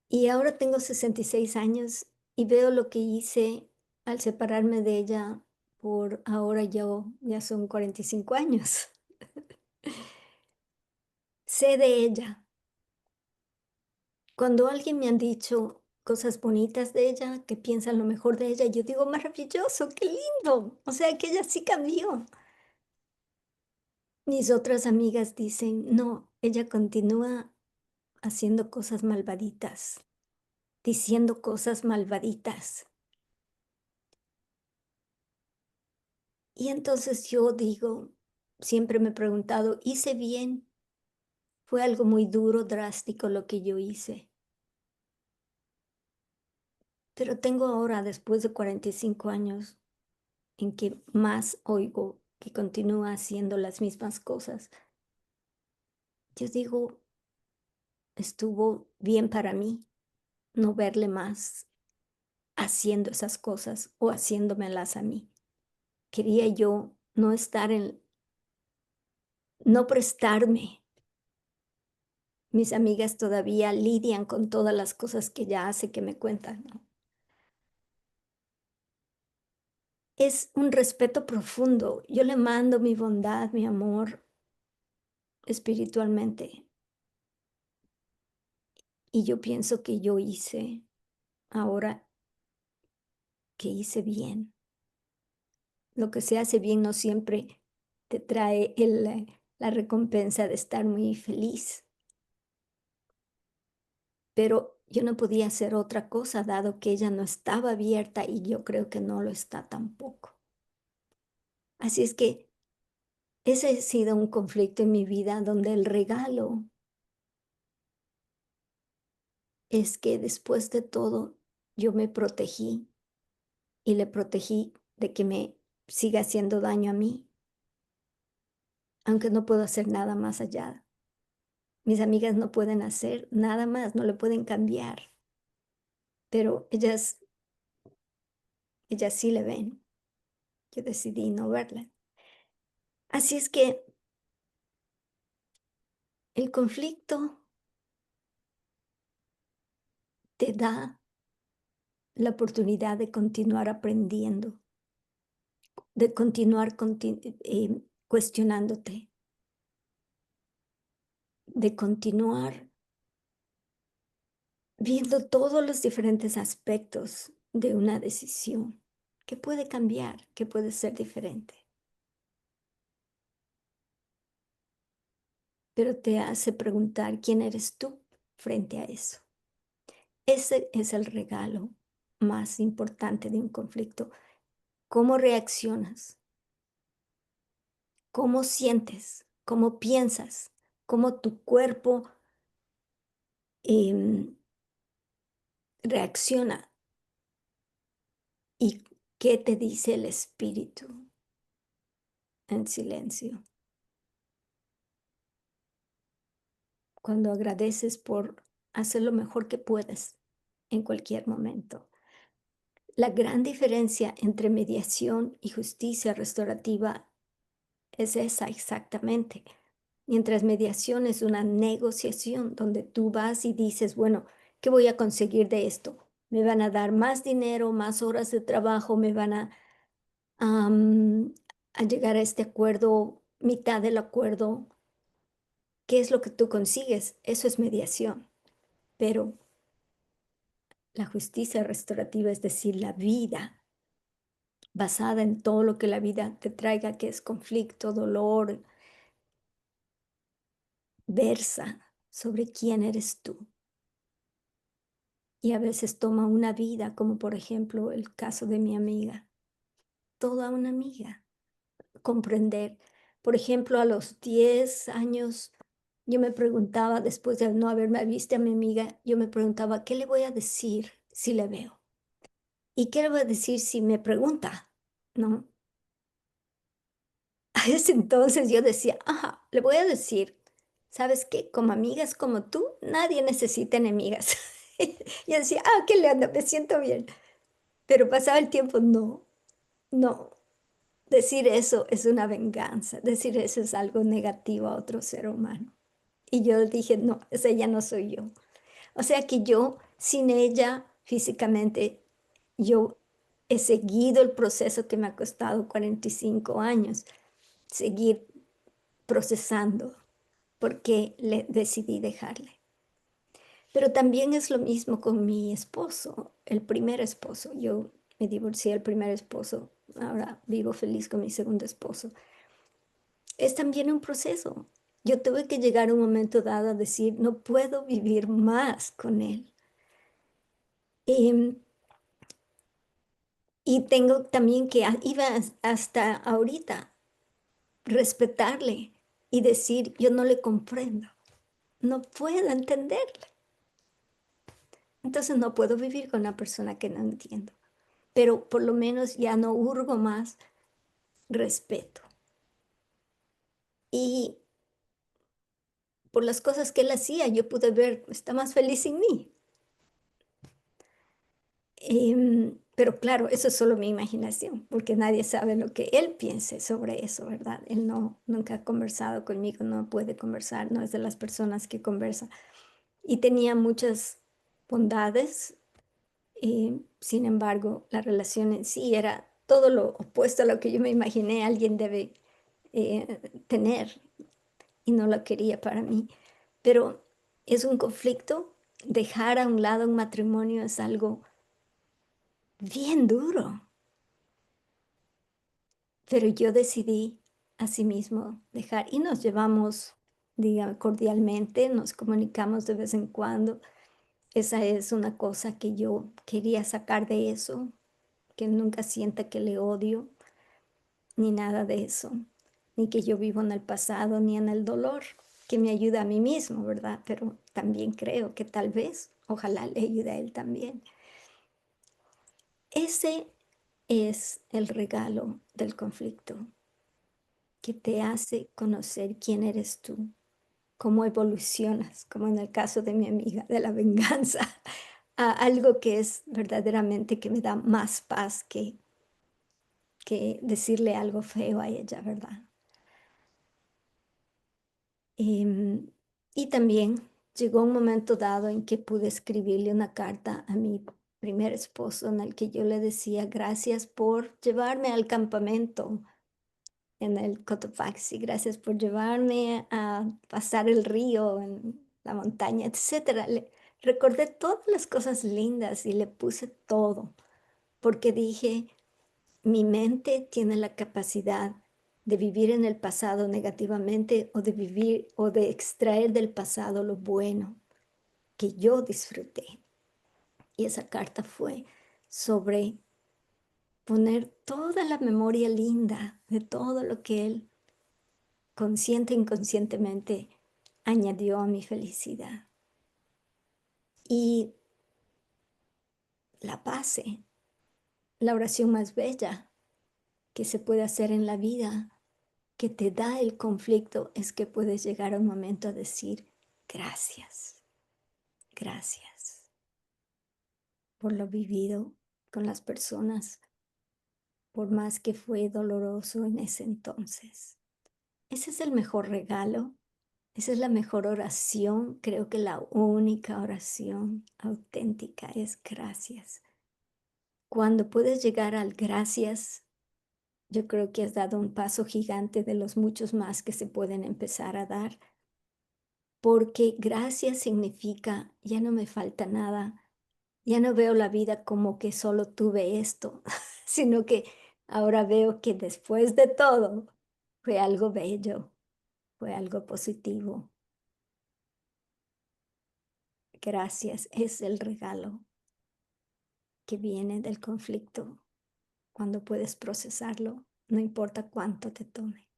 Y ahora tengo 66 años y veo lo que hice al separarme de ella por ahora yo ya son 45 años. Sé de ella. Cuando alguien me han dicho cosas bonitas de ella, que piensan lo mejor de ella, yo digo, maravilloso, qué lindo. O sea, que ella sí cambió. Mis otras amigas dicen, no, ella continúa haciendo cosas malvaditas, diciendo cosas malvaditas. Y entonces yo digo, siempre me he preguntado, ¿hice bien? Fue algo muy duro, drástico lo que yo hice. Pero tengo ahora, después de 45 años, en que más oigo que continúa haciendo las mismas cosas, yo digo, estuvo bien para mí no verle más haciendo esas cosas o haciéndomelas a mí. Quería yo no estar no prestarme. Mis amigas todavía lidian con todas las cosas que ella hace que me cuentan, ¿no? Es un respeto profundo. Yo le mando mi bondad, mi amor espiritualmente. Y yo pienso que yo hice ahora que hice bien. Lo que se hace bien no siempre te trae la recompensa de estar muy feliz. Pero yo no podía hacer otra cosa dado que ella no estaba abierta y yo creo que no lo está tampoco. Así es que ese ha sido un conflicto en mi vida donde el regalo es que después de todo yo me protegí y le protegí de que me siga haciendo daño a mí, aunque no puedo hacer nada más allá. Mis amigas no pueden hacer nada más, no le pueden cambiar, pero ellas sí le ven. Yo decidí no verla. Así es que el conflicto te da la oportunidad de continuar aprendiendo, de continuar cuestionándote, de continuar viendo todos los diferentes aspectos de una decisión que puede cambiar, que puede ser diferente, pero te hace preguntar quién eres tú frente a eso. Ese es el regalo más importante de un conflicto. ¿Cómo reaccionas? ¿Cómo sientes? ¿Cómo piensas? ¿Cómo tu cuerpo em, reacciona? ¿Y qué te dice el espíritu en silencio? Cuando agradeces por hacer lo mejor que puedes en cualquier momento. La gran diferencia entre mediación y justicia restaurativa es esa exactamente. Mientras mediación es una negociación donde tú vas y dices, bueno, ¿qué voy a conseguir de esto? ¿Me van a dar más dinero, más horas de trabajo? ¿Me van a llegar a este acuerdo, mitad del acuerdo? ¿Qué es lo que tú consigues? Eso es mediación. Pero la justicia restaurativa, es decir, la vida basada en todo lo que la vida te traiga, que es conflicto, dolor, versa sobre quién eres tú. Y a veces toma una vida, como por ejemplo el caso de mi amiga, toda una amiga, comprender. Por ejemplo, a los 10 años, yo me preguntaba, después de no haberme visto a mi amiga, yo me preguntaba, ¿qué le voy a decir si le veo? ¿Y qué le voy a decir si me pregunta? ¿No? A ese entonces yo decía, ajá, le voy a decir, ¿sabes qué? Como amigas como tú, nadie necesita enemigas. Yo decía, ah, qué lindo, me siento bien. Pero pasaba el tiempo, no, no. Decir eso es una venganza, decir eso es algo negativo a otro ser humano. Y yo dije, no, esa ya no soy yo. O sea que yo, sin ella físicamente, yo he seguido el proceso que me ha costado 45 años, seguir procesando porque le decidí dejarle. Pero también es lo mismo con mi esposo, el primer esposo. Yo me divorcié del primer esposo, ahora vivo feliz con mi segundo esposo. Es también un proceso. Yo tuve que llegar a un momento dado a decir, no puedo vivir más con él. Em, y tengo también que, iba hasta ahorita, respetarle y decir, yo no le comprendo, no puedo entenderle. Entonces no puedo vivir con una persona que no entiendo, pero por lo menos ya no hurgo más, respeto. Y por las cosas que él hacía, yo pude ver, está más feliz sin mí. Pero claro, eso es solo mi imaginación, porque nadie sabe lo que él piense sobre eso, ¿verdad? Él no, nunca ha conversado conmigo, no puede conversar, no es de las personas que conversa. Y tenía muchas bondades, sin embargo, la relación en sí era todo lo opuesto a lo que yo me imaginé alguien debe tener y no lo quería para mí. Pero es un conflicto. Dejar a un lado un matrimonio es algo bien duro, pero yo decidí asimismo dejar y nos llevamos, diga, cordialmente, nos comunicamos de vez en cuando. Esa es una cosa que yo quería sacar de eso, que nunca sienta que le odio. ni nada de eso, ni que yo vivo en el pasado, ni en el dolor, que me ayuda a mí mismo, ¿verdad? Pero también creo que tal vez, ojalá le ayude a él también. Ese es el regalo del conflicto, que te hace conocer quién eres tú, cómo evolucionas, como en el caso de mi amiga, de la venganza, a algo que es verdaderamente que me da más paz que decirle algo feo a ella, ¿verdad? Em, y también llegó un momento dado en que pude escribirle una carta a mi primer esposo en el que yo le decía gracias por llevarme al campamento en el Cotopaxi, gracias por llevarme a pasar el río en la montaña, etcétera. Le recordé todas las cosas lindas y le puse todo, porque dije, mi mente tiene la capacidad de vivir en el pasado negativamente o de vivir o de extraer del pasado lo bueno que yo disfruté. Y esa carta fue sobre poner toda la memoria linda de todo lo que él consciente e inconscientemente añadió a mi felicidad. Y la base, la oración más bella que se puede hacer en la vida, que te da el conflicto, es que puedes llegar a un momento a decir gracias, gracias por lo vivido con las personas, por más que fue doloroso en ese entonces. Ese es el mejor regalo, esa es la mejor oración, creo que la única oración auténtica es gracias. Cuando puedes llegar al gracias, yo creo que has dado un paso gigante de los muchos más que se pueden empezar a dar, porque gracias significa ya no me falta nada, ya no veo la vida como que solo tuve esto, sino que ahora veo que después de todo fue algo bello, fue algo positivo. Gracias es el regalo que viene del conflicto cuando puedes procesarlo, no importa cuánto te tome.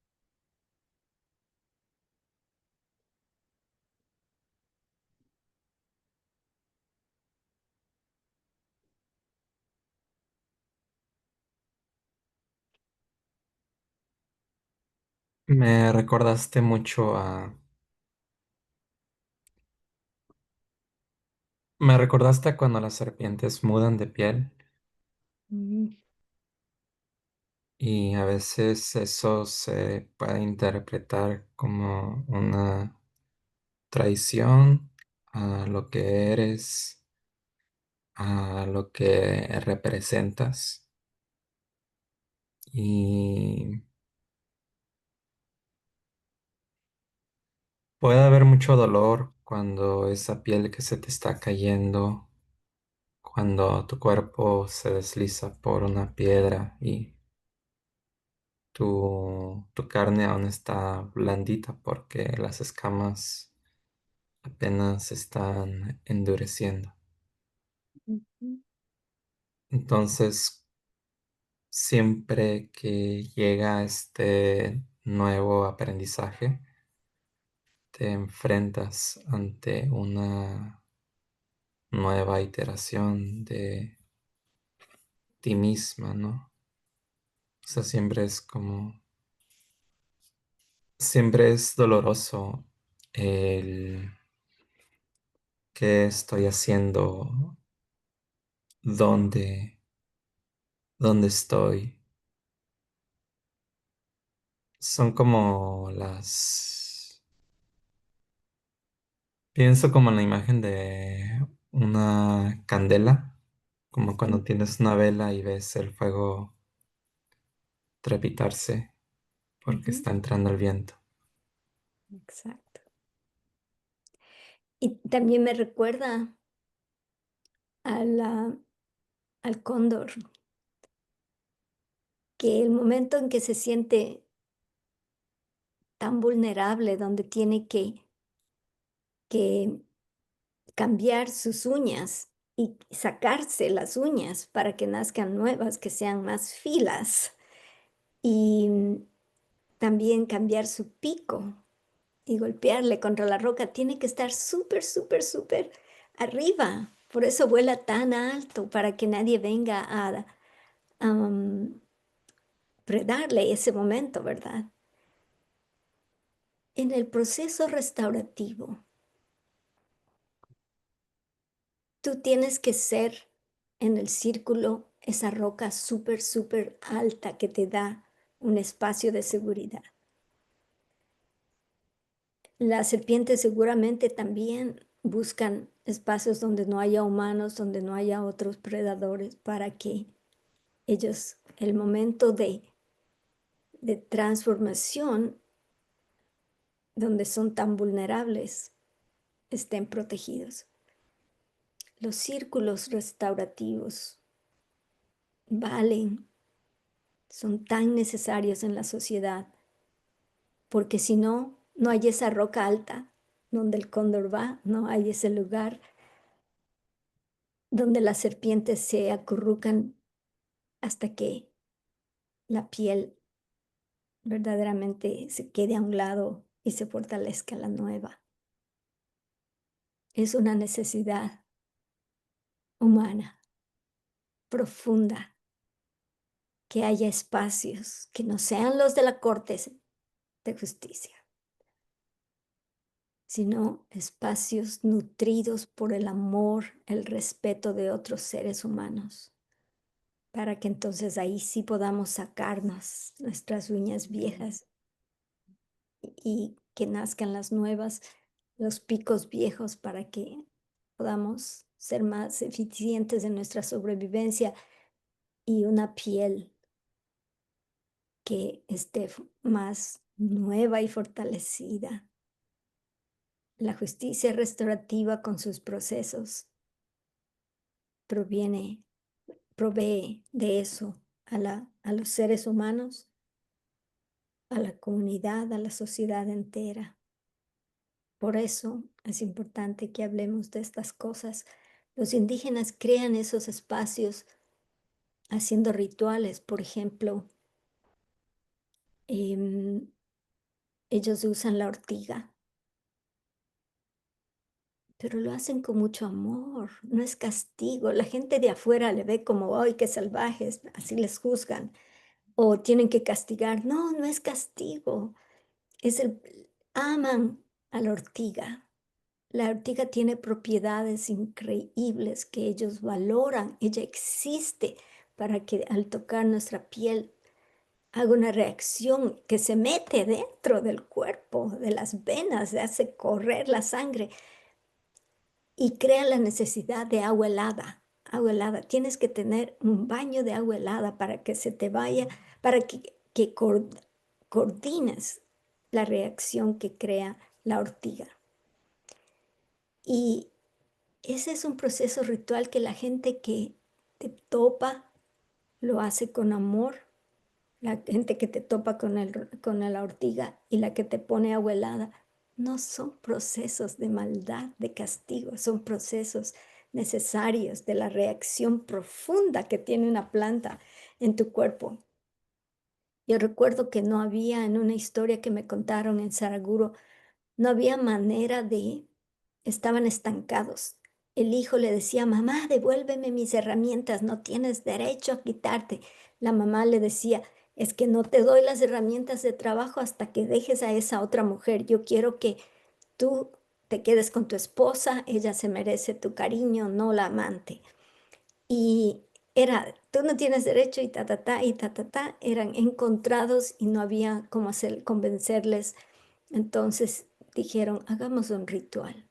Me recordaste mucho Me recordaste a cuando las serpientes mudan de piel Mm, y a veces eso se puede interpretar como una traición a lo que eres, a lo que representas. Y puede haber mucho dolor cuando esa piel que se te está cayendo, cuando tu cuerpo se desliza por una piedra y tu carne aún está blandita porque las escamas apenas se están endureciendo. ujú, Entonces, siempre que llega este nuevo aprendizaje, te enfrentas ante una nueva iteración de ti misma, ¿no? O sea, siempre es doloroso el qué estoy haciendo, dónde, dónde estoy. Son como pienso como en la imagen de una candela, como ujú, cuando tienes una vela y ves el fuego trepitarse porque ujú, está entrando el viento. exacto. Y también me recuerda a al cóndor, que el momento en que se siente tan vulnerable, donde tiene que cambiar sus uñas y sacarse las uñas para que nazcan nuevas, que sean más filas. y también cambiar su pico y golpearle contra la roca. Tiene que estar súper, súper, súper arriba. Por eso vuela tan alto, para que nadie venga a predarle ese momento, ¿verdad? En el proceso restaurativo, tú tienes que ser en el círculo esa roca súper, súper alta que te da un espacio de seguridad. Las serpientes seguramente también buscan espacios donde no haya humanos, donde no haya otros predadores, para que ellos, el momento de transformación, donde son tan vulnerables, estén protegidos. Los círculos restaurativos valen, son tan necesarios en la sociedad, porque si no, no hay esa roca alta donde el cóndor va, no hay ese lugar donde las serpientes se acurrucan hasta que la piel verdaderamente se quede a un lado y se fortalezca la nueva. Es una necesidad humana profunda, que haya espacios que no sean los de la Corte de Justicia, sino espacios nutridos por el amor, el respeto de otros seres humanos, para que entonces ahí sí podamos sacarnos nuestras uñas viejas y que nazcan las nuevas, los picos viejos, para que podamos ser más eficientes en nuestra sobrevivencia, y una piel que esté más nueva y fortalecida. La justicia restaurativa, con sus procesos, provee de eso a los seres humanos, a la comunidad, a la sociedad entera. Por eso es importante que hablemos de estas cosas. Los indígenas crean esos espacios haciendo rituales. Por ejemplo, em, ellos usan la ortiga, pero lo hacen con mucho amor, no es castigo. La gente de afuera le ve como, ¡ay, qué salvajes! Así les juzgan. O tienen que castigar. No, no es castigo. Aman a la ortiga. La ortiga tiene propiedades increíbles que ellos valoran. Ella existe para que al tocar nuestra piel haga una reacción que se mete dentro del cuerpo, de las venas, hace correr la sangre y crea la necesidad de agua helada. Agua helada. Tienes que tener un baño de agua helada para que se te vaya, para que coordines la reacción que crea la ortiga. Y ese es un proceso ritual que la gente que te topa lo hace con amor. La gente que te topa con la ortiga y la que te pone agua helada, no son procesos de maldad, de castigo, son procesos necesarios de la reacción profunda que tiene una planta en tu cuerpo. Yo recuerdo que no había, en una historia que me contaron en Saraguro, no había manera estaban estancados. El hijo le decía, mamá, devuélveme mis herramientas, no tienes derecho a quitarte. La mamá le decía, es que no te doy las herramientas de trabajo hasta que dejes a esa otra mujer. Yo quiero que tú te quedes con tu esposa, ella se merece tu cariño, no la amante. Y tú no tienes derecho y y eran encontrados y no había cómo convencerles. Entonces dijeron, hagamos un ritual.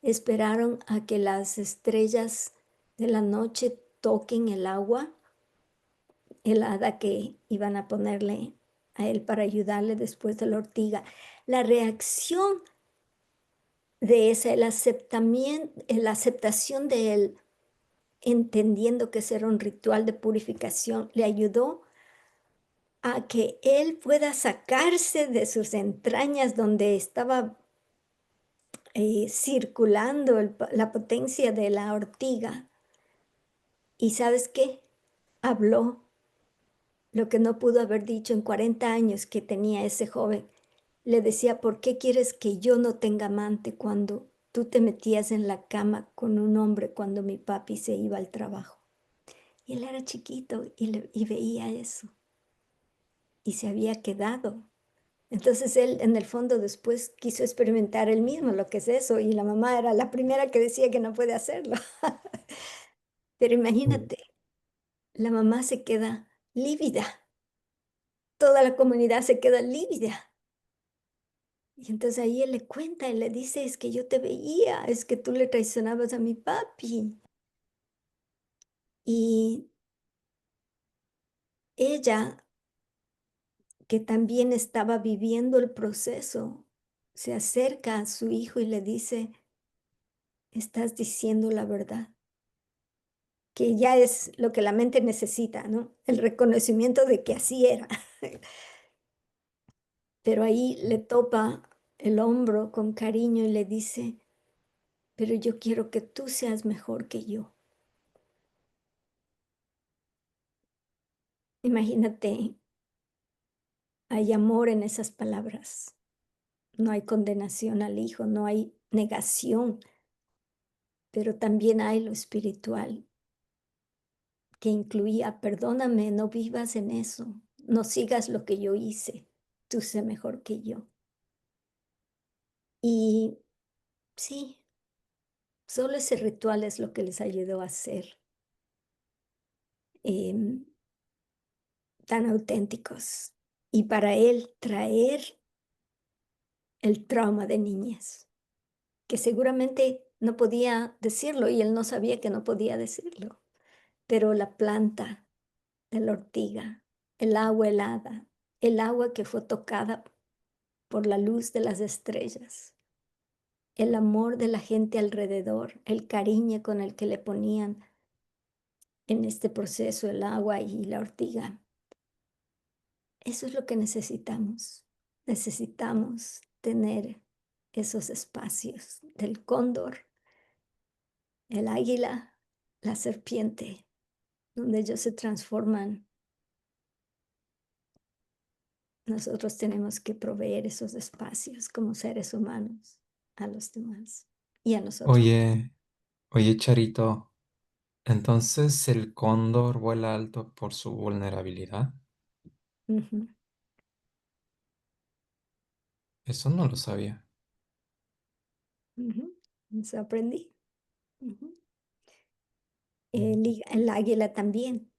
Esperaron a que las estrellas de la noche toquen el agua helada que iban a ponerle a él para ayudarle después de la ortiga. La reacción de esa, la aceptación de él, entendiendo que ese era un ritual de purificación, le ayudó a que él pueda sacarse de sus entrañas, donde estaba circulando la potencia de la ortiga. ¿Y sabes qué? Habló lo que no pudo haber dicho en 40 años que tenía ese joven. Le decía, ¿por qué quieres que yo no tenga amante cuando tú te metías en la cama con un hombre cuando mi papi se iba al trabajo? Y él era chiquito y veía eso y se había quedado. Entonces él en el fondo después quiso experimentar él mismo lo que es eso y la mamá era la primera que decía que no puede hacerlo. Pero Mm. imagínate, la mamá se queda lívida, toda la comunidad se queda lívida. Y entonces ahí él le cuenta, él le dice, es que yo te veía, es que tú le traicionabas a mi papi. Y ella, que también estaba viviendo el proceso, se acerca a su hijo y le dice, estás diciendo la verdad, que ya es lo que la mente necesita, ¿no? El reconocimiento de que así era. Pero ahí le topa el hombro con cariño y le dice, pero yo quiero que tú seas mejor que yo. Imagínate, hay amor en esas palabras. No hay condenación al hijo, no hay negación, pero también hay lo espiritual que incluía, perdóname, no vivas en eso, no sigas lo que yo hice, tú sé mejor que yo. Y sí, solo ese ritual es lo que les ayudó a ser em, tan auténticos. Y para él traer el trauma de niñez, que seguramente no podía decirlo y él no sabía que no podía decirlo, pero la planta de la ortiga, el agua helada, el agua que fue tocada por la luz de las estrellas, el amor de la gente alrededor, el cariño con el que le ponían en este proceso el agua y la ortiga. Eso es lo que necesitamos. Necesitamos tener esos espacios del cóndor, el águila, la serpiente, donde ellos se transforman. Nosotros tenemos que proveer esos espacios como seres humanos a los demás y a nosotros. Oye, oye, Charito, entonces el cóndor vuela alto por su vulnerabilidad. Ujú, Eso no lo sabía. ujú. Eso aprendí. Ujú. Mm. El águila también.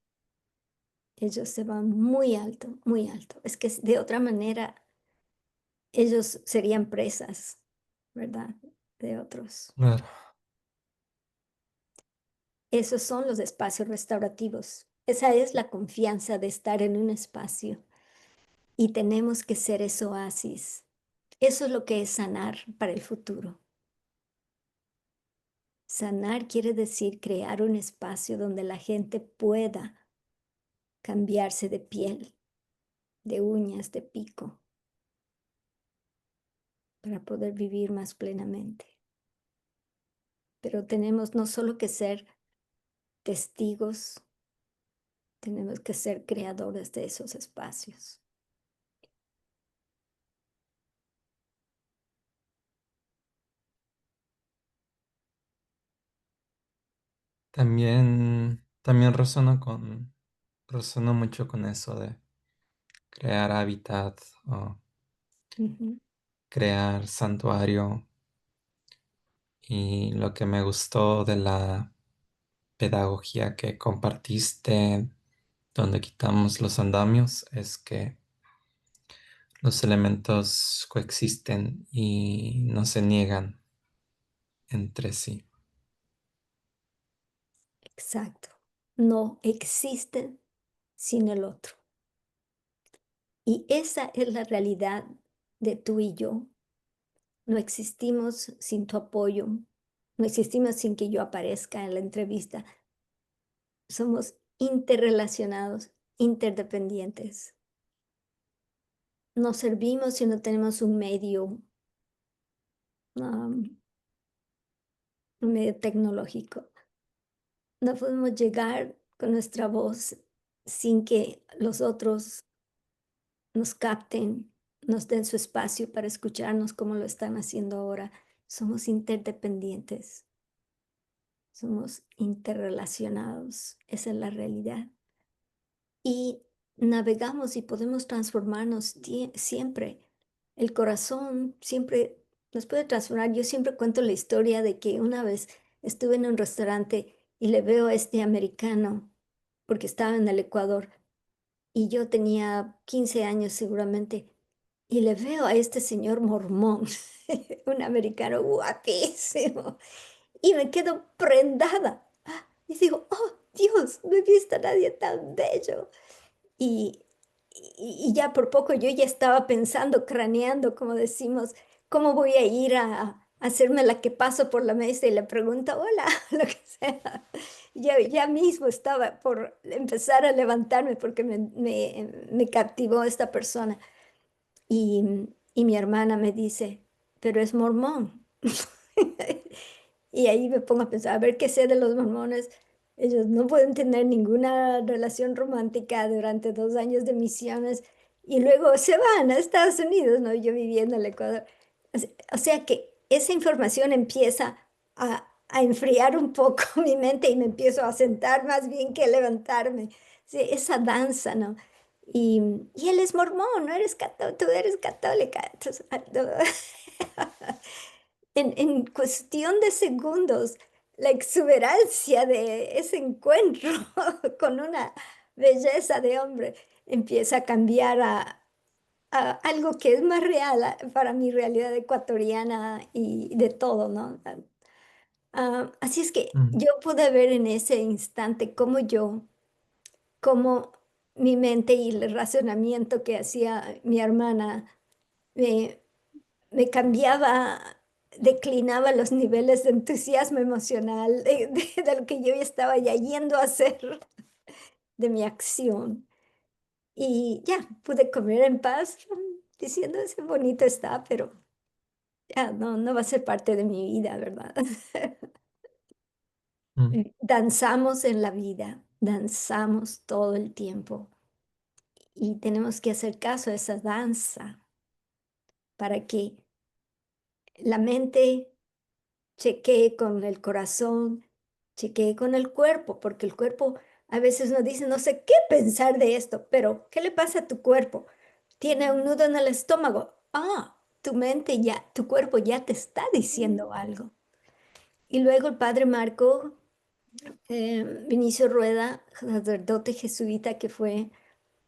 Ellos se van muy alto, muy alto. Es que de otra manera ellos serían presas, ¿verdad? De otros. Claro. Esos son los espacios restaurativos. Esa es la confianza de estar en un espacio y tenemos que ser ese oasis. Eso es lo que es sanar para el futuro. Sanar quiere decir crear un espacio donde la gente pueda cambiarse de piel, de uñas, de pico, para poder vivir más plenamente. Pero tenemos no solo que ser testigos, tenemos que ser creadores de esos espacios. También resono mucho con eso de crear hábitat o Ujú. crear santuario. Y lo que me gustó de la pedagogía que compartiste, donde quitamos los andamios, es que los elementos coexisten y no se niegan entre sí. Exacto. No existen sin el otro. Y esa es la realidad de tú y yo. No existimos sin tu apoyo. No existimos sin que yo aparezca en la entrevista. Somos interrelacionados, interdependientes. No servimos si no tenemos um, un medio tecnológico. No podemos llegar con nuestra voz sin que los otros nos capten, nos den su espacio para escucharnos como lo están haciendo ahora. Somos interdependientes, somos interrelacionados, esa es la realidad. Y navegamos y podemos transformarnos siempre. El corazón siempre nos puede transformar. Yo siempre cuento la historia de que una vez estuve en un restaurante y le veo a este americano, porque estaba en el Ecuador, y yo tenía 15 años seguramente, y le veo a este señor mormón, un americano guapísimo, y me quedo prendada. Y digo, oh Dios, no he visto a nadie tan bello. Y, y ya por poco yo ya estaba pensando, craneando, como decimos, cómo voy a ir a hacerme la que paso por la mesa y le pregunto, hola, lo que sea. Ya mismo estaba por empezar a levantarme porque me captivó esta persona. Y mi hermana me dice, pero es mormón. Y ahí me pongo a pensar, a ver qué sé de los mormones. Ellos no pueden tener ninguna relación romántica durante 2 años de misiones y luego se van a Estados Unidos, ¿no? Yo viviendo en el Ecuador. O sea que esa información empieza a enfriar un poco mi mente y me empiezo a sentar más bien que a levantarme. Sí, esa danza, ¿no? Y él es mormón, no eres tú eres católica. Entonces, en cuestión de segundos, la exuberancia de ese encuentro con una belleza de hombre empieza a cambiar a algo que es más real para mi realidad ecuatoriana y de todo, ¿no? Así es que Mm, yo pude ver en ese instante cómo mi mente y el razonamiento que hacía mi hermana me, me cambiaba, declinaba los niveles de entusiasmo emocional de lo que yo estaba ya yendo a hacer, de mi acción. Y ya, pude comer en paz, diciendo, ese bonito está, pero ya no va a ser parte de mi vida, ¿verdad? mm. Danzamos en la vida, danzamos todo el tiempo y tenemos que hacer caso a esa danza para que la mente chequee con el corazón, chequee con el cuerpo, porque el cuerpo a veces nos dice, no sé qué pensar de esto, pero ¿qué le pasa a tu cuerpo? Tiene un nudo en el estómago. Tu mente ya, tu cuerpo ya te está diciendo algo. Y luego el padre Marco, Vinicio Rueda, sacerdote jesuita que fue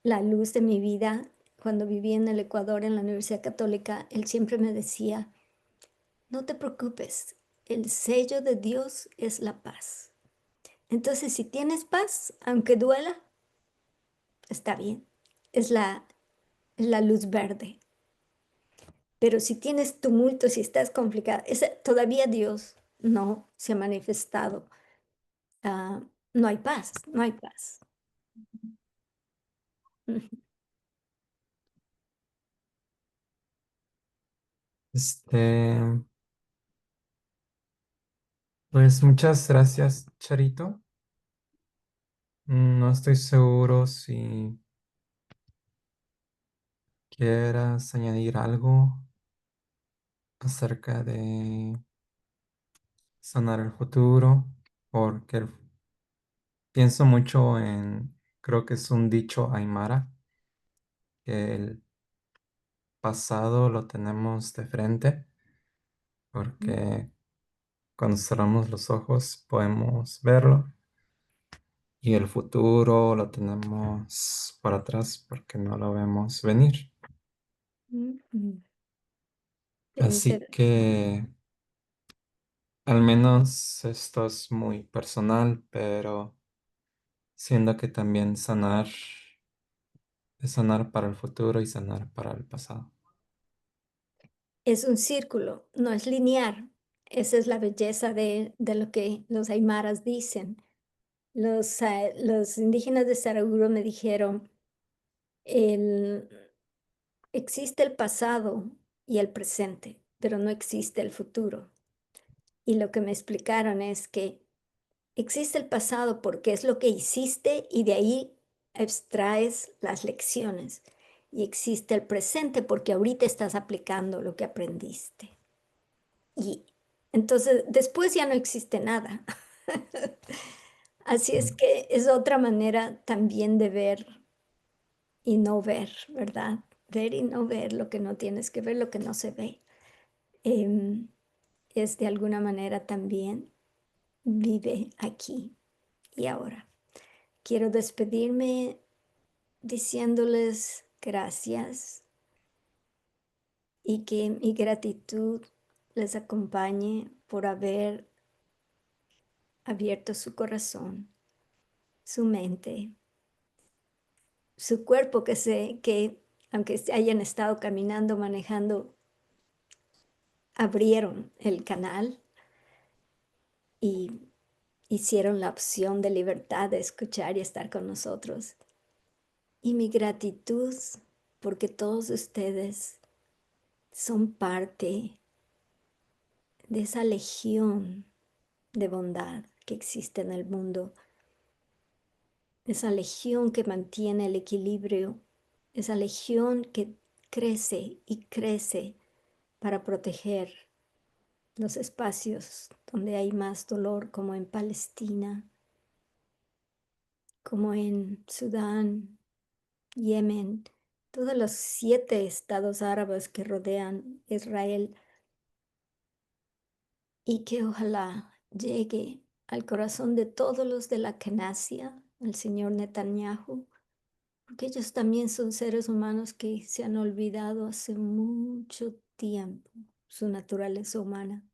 la luz de mi vida cuando viví en el Ecuador en la Universidad Católica, él siempre me decía, no te preocupes, el sello de Dios es la paz. Entonces, si tienes paz, aunque duela, está bien. Es la luz verde. Pero si tienes tumulto, si estás complicada, todavía Dios no se ha manifestado. Ah, no hay paz, no hay paz. Ujú. Este, pues muchas gracias, Charito. No estoy seguro si quieras añadir algo acerca de sanar el futuro, porque pienso mucho creo que es un dicho aymara, que el pasado lo tenemos de frente, porque cuando cerramos los ojos podemos verlo y el futuro lo tenemos por atrás porque no lo vemos venir. Ujú. Así que al menos esto es muy personal, pero siendo que también sanar es sanar para el futuro y sanar para el pasado. Es un círculo, no es lineal. Esa es la belleza de lo que los aymaras dicen. Los indígenas de Saraguro me dijeron, el, existe el pasado y el presente, pero no existe el futuro. Y lo que me explicaron es que existe el pasado porque es lo que hiciste y de ahí extraes las lecciones y existe el presente porque ahorita estás aplicando lo que aprendiste. Y entonces después ya no existe nada. Así es mm, que es otra manera también de ver y no ver, ¿verdad? Ver y no ver lo que no tienes que ver, lo que no se ve. Em, es de alguna manera también vive aquí y ahora. Quiero despedirme diciéndoles gracias y que mi gratitud les acompañe por haber abierto su corazón, su mente, su cuerpo que aunque hayan estado caminando, manejando, abrieron el canal y hicieron la opción de libertad de escuchar y estar con nosotros. Y mi gratitud porque todos ustedes son parte de esa legión de bondad que existe en el mundo, esa legión que mantiene el equilibrio, esa legión que crece y crece para proteger los espacios donde hay más dolor, como en Palestina, como en Sudán, Yemen, todos los 7 estados árabes que rodean Israel, y que ojalá llegue al corazón de todos los de la Knesset, el señor Netanyahu, porque ellos también son seres humanos que se han olvidado hace mucho tiempo su naturaleza humana.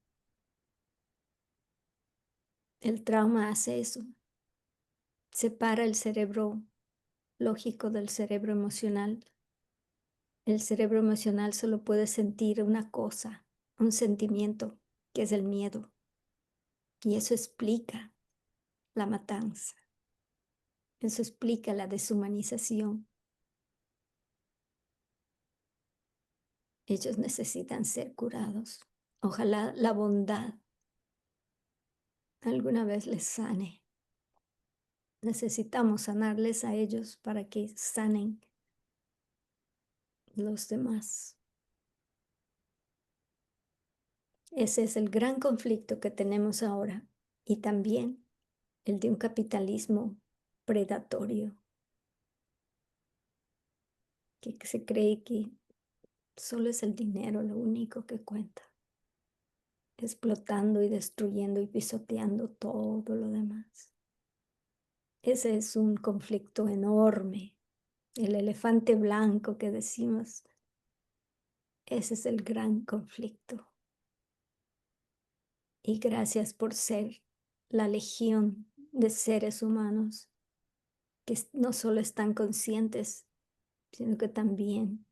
El trauma hace eso, separa el cerebro lógico del cerebro emocional. El cerebro emocional solo puede sentir una cosa, un sentimiento, que es el miedo. Y eso explica la matanza. Eso explica la deshumanización. Ellos necesitan ser curados. Ojalá la bondad alguna vez les sane. Necesitamos sanarles a ellos para que sanen los demás. Ese es el gran conflicto que tenemos ahora y también el de un capitalismo predatorio que se cree que solo es el dinero lo único que cuenta, explotando y destruyendo y pisoteando todo lo demás. Ese es un conflicto enorme, el elefante blanco que decimos. Ese es el gran conflicto. Y gracias por ser la legión de seres humanos que no solo están conscientes, sino que también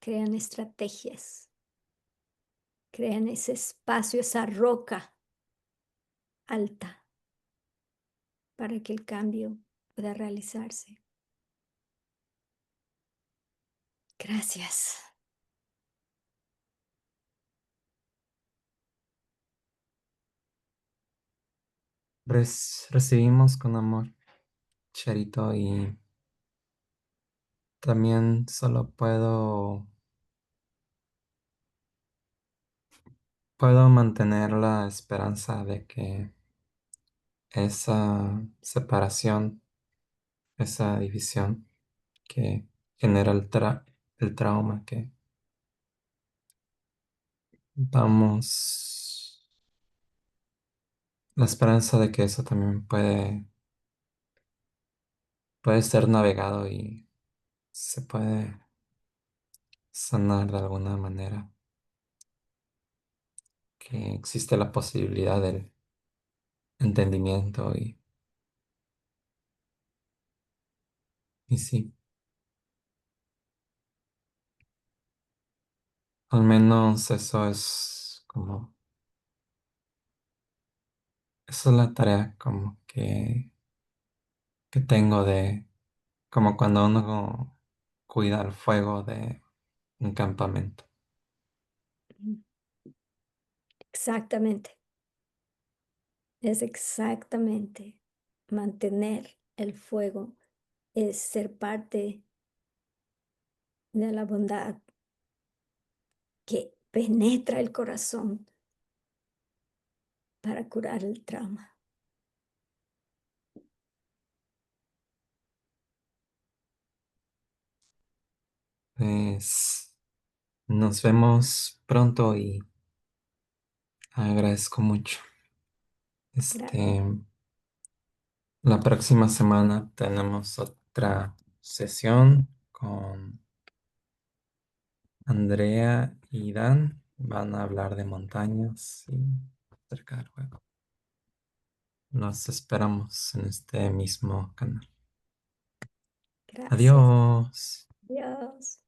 crean estrategias, crean ese espacio, esa roca alta para que el cambio pueda realizarse. Gracias. recibimos con amor, Charito, y también solo puedo mantener la esperanza de que esa separación, esa división que genera el trauma, que vamos, la esperanza de que eso también puede ser navegado y se puede sanar de alguna manera, que existe la posibilidad del entendimiento y sí, al menos eso es como, esa es la tarea como que tengo de, como cuando uno cuida el fuego de un campamento. Exactamente. Es exactamente mantener el fuego es ser parte de la bondad que penetra el corazón para curar el trauma. Pues nos vemos pronto y agradezco mucho. Gracias. Este, la próxima semana tenemos otra sesión con Andrea y Dan. Van a hablar de montañas y acerca del juego. Nos esperamos en este mismo canal. Gracias. Adiós. Dios.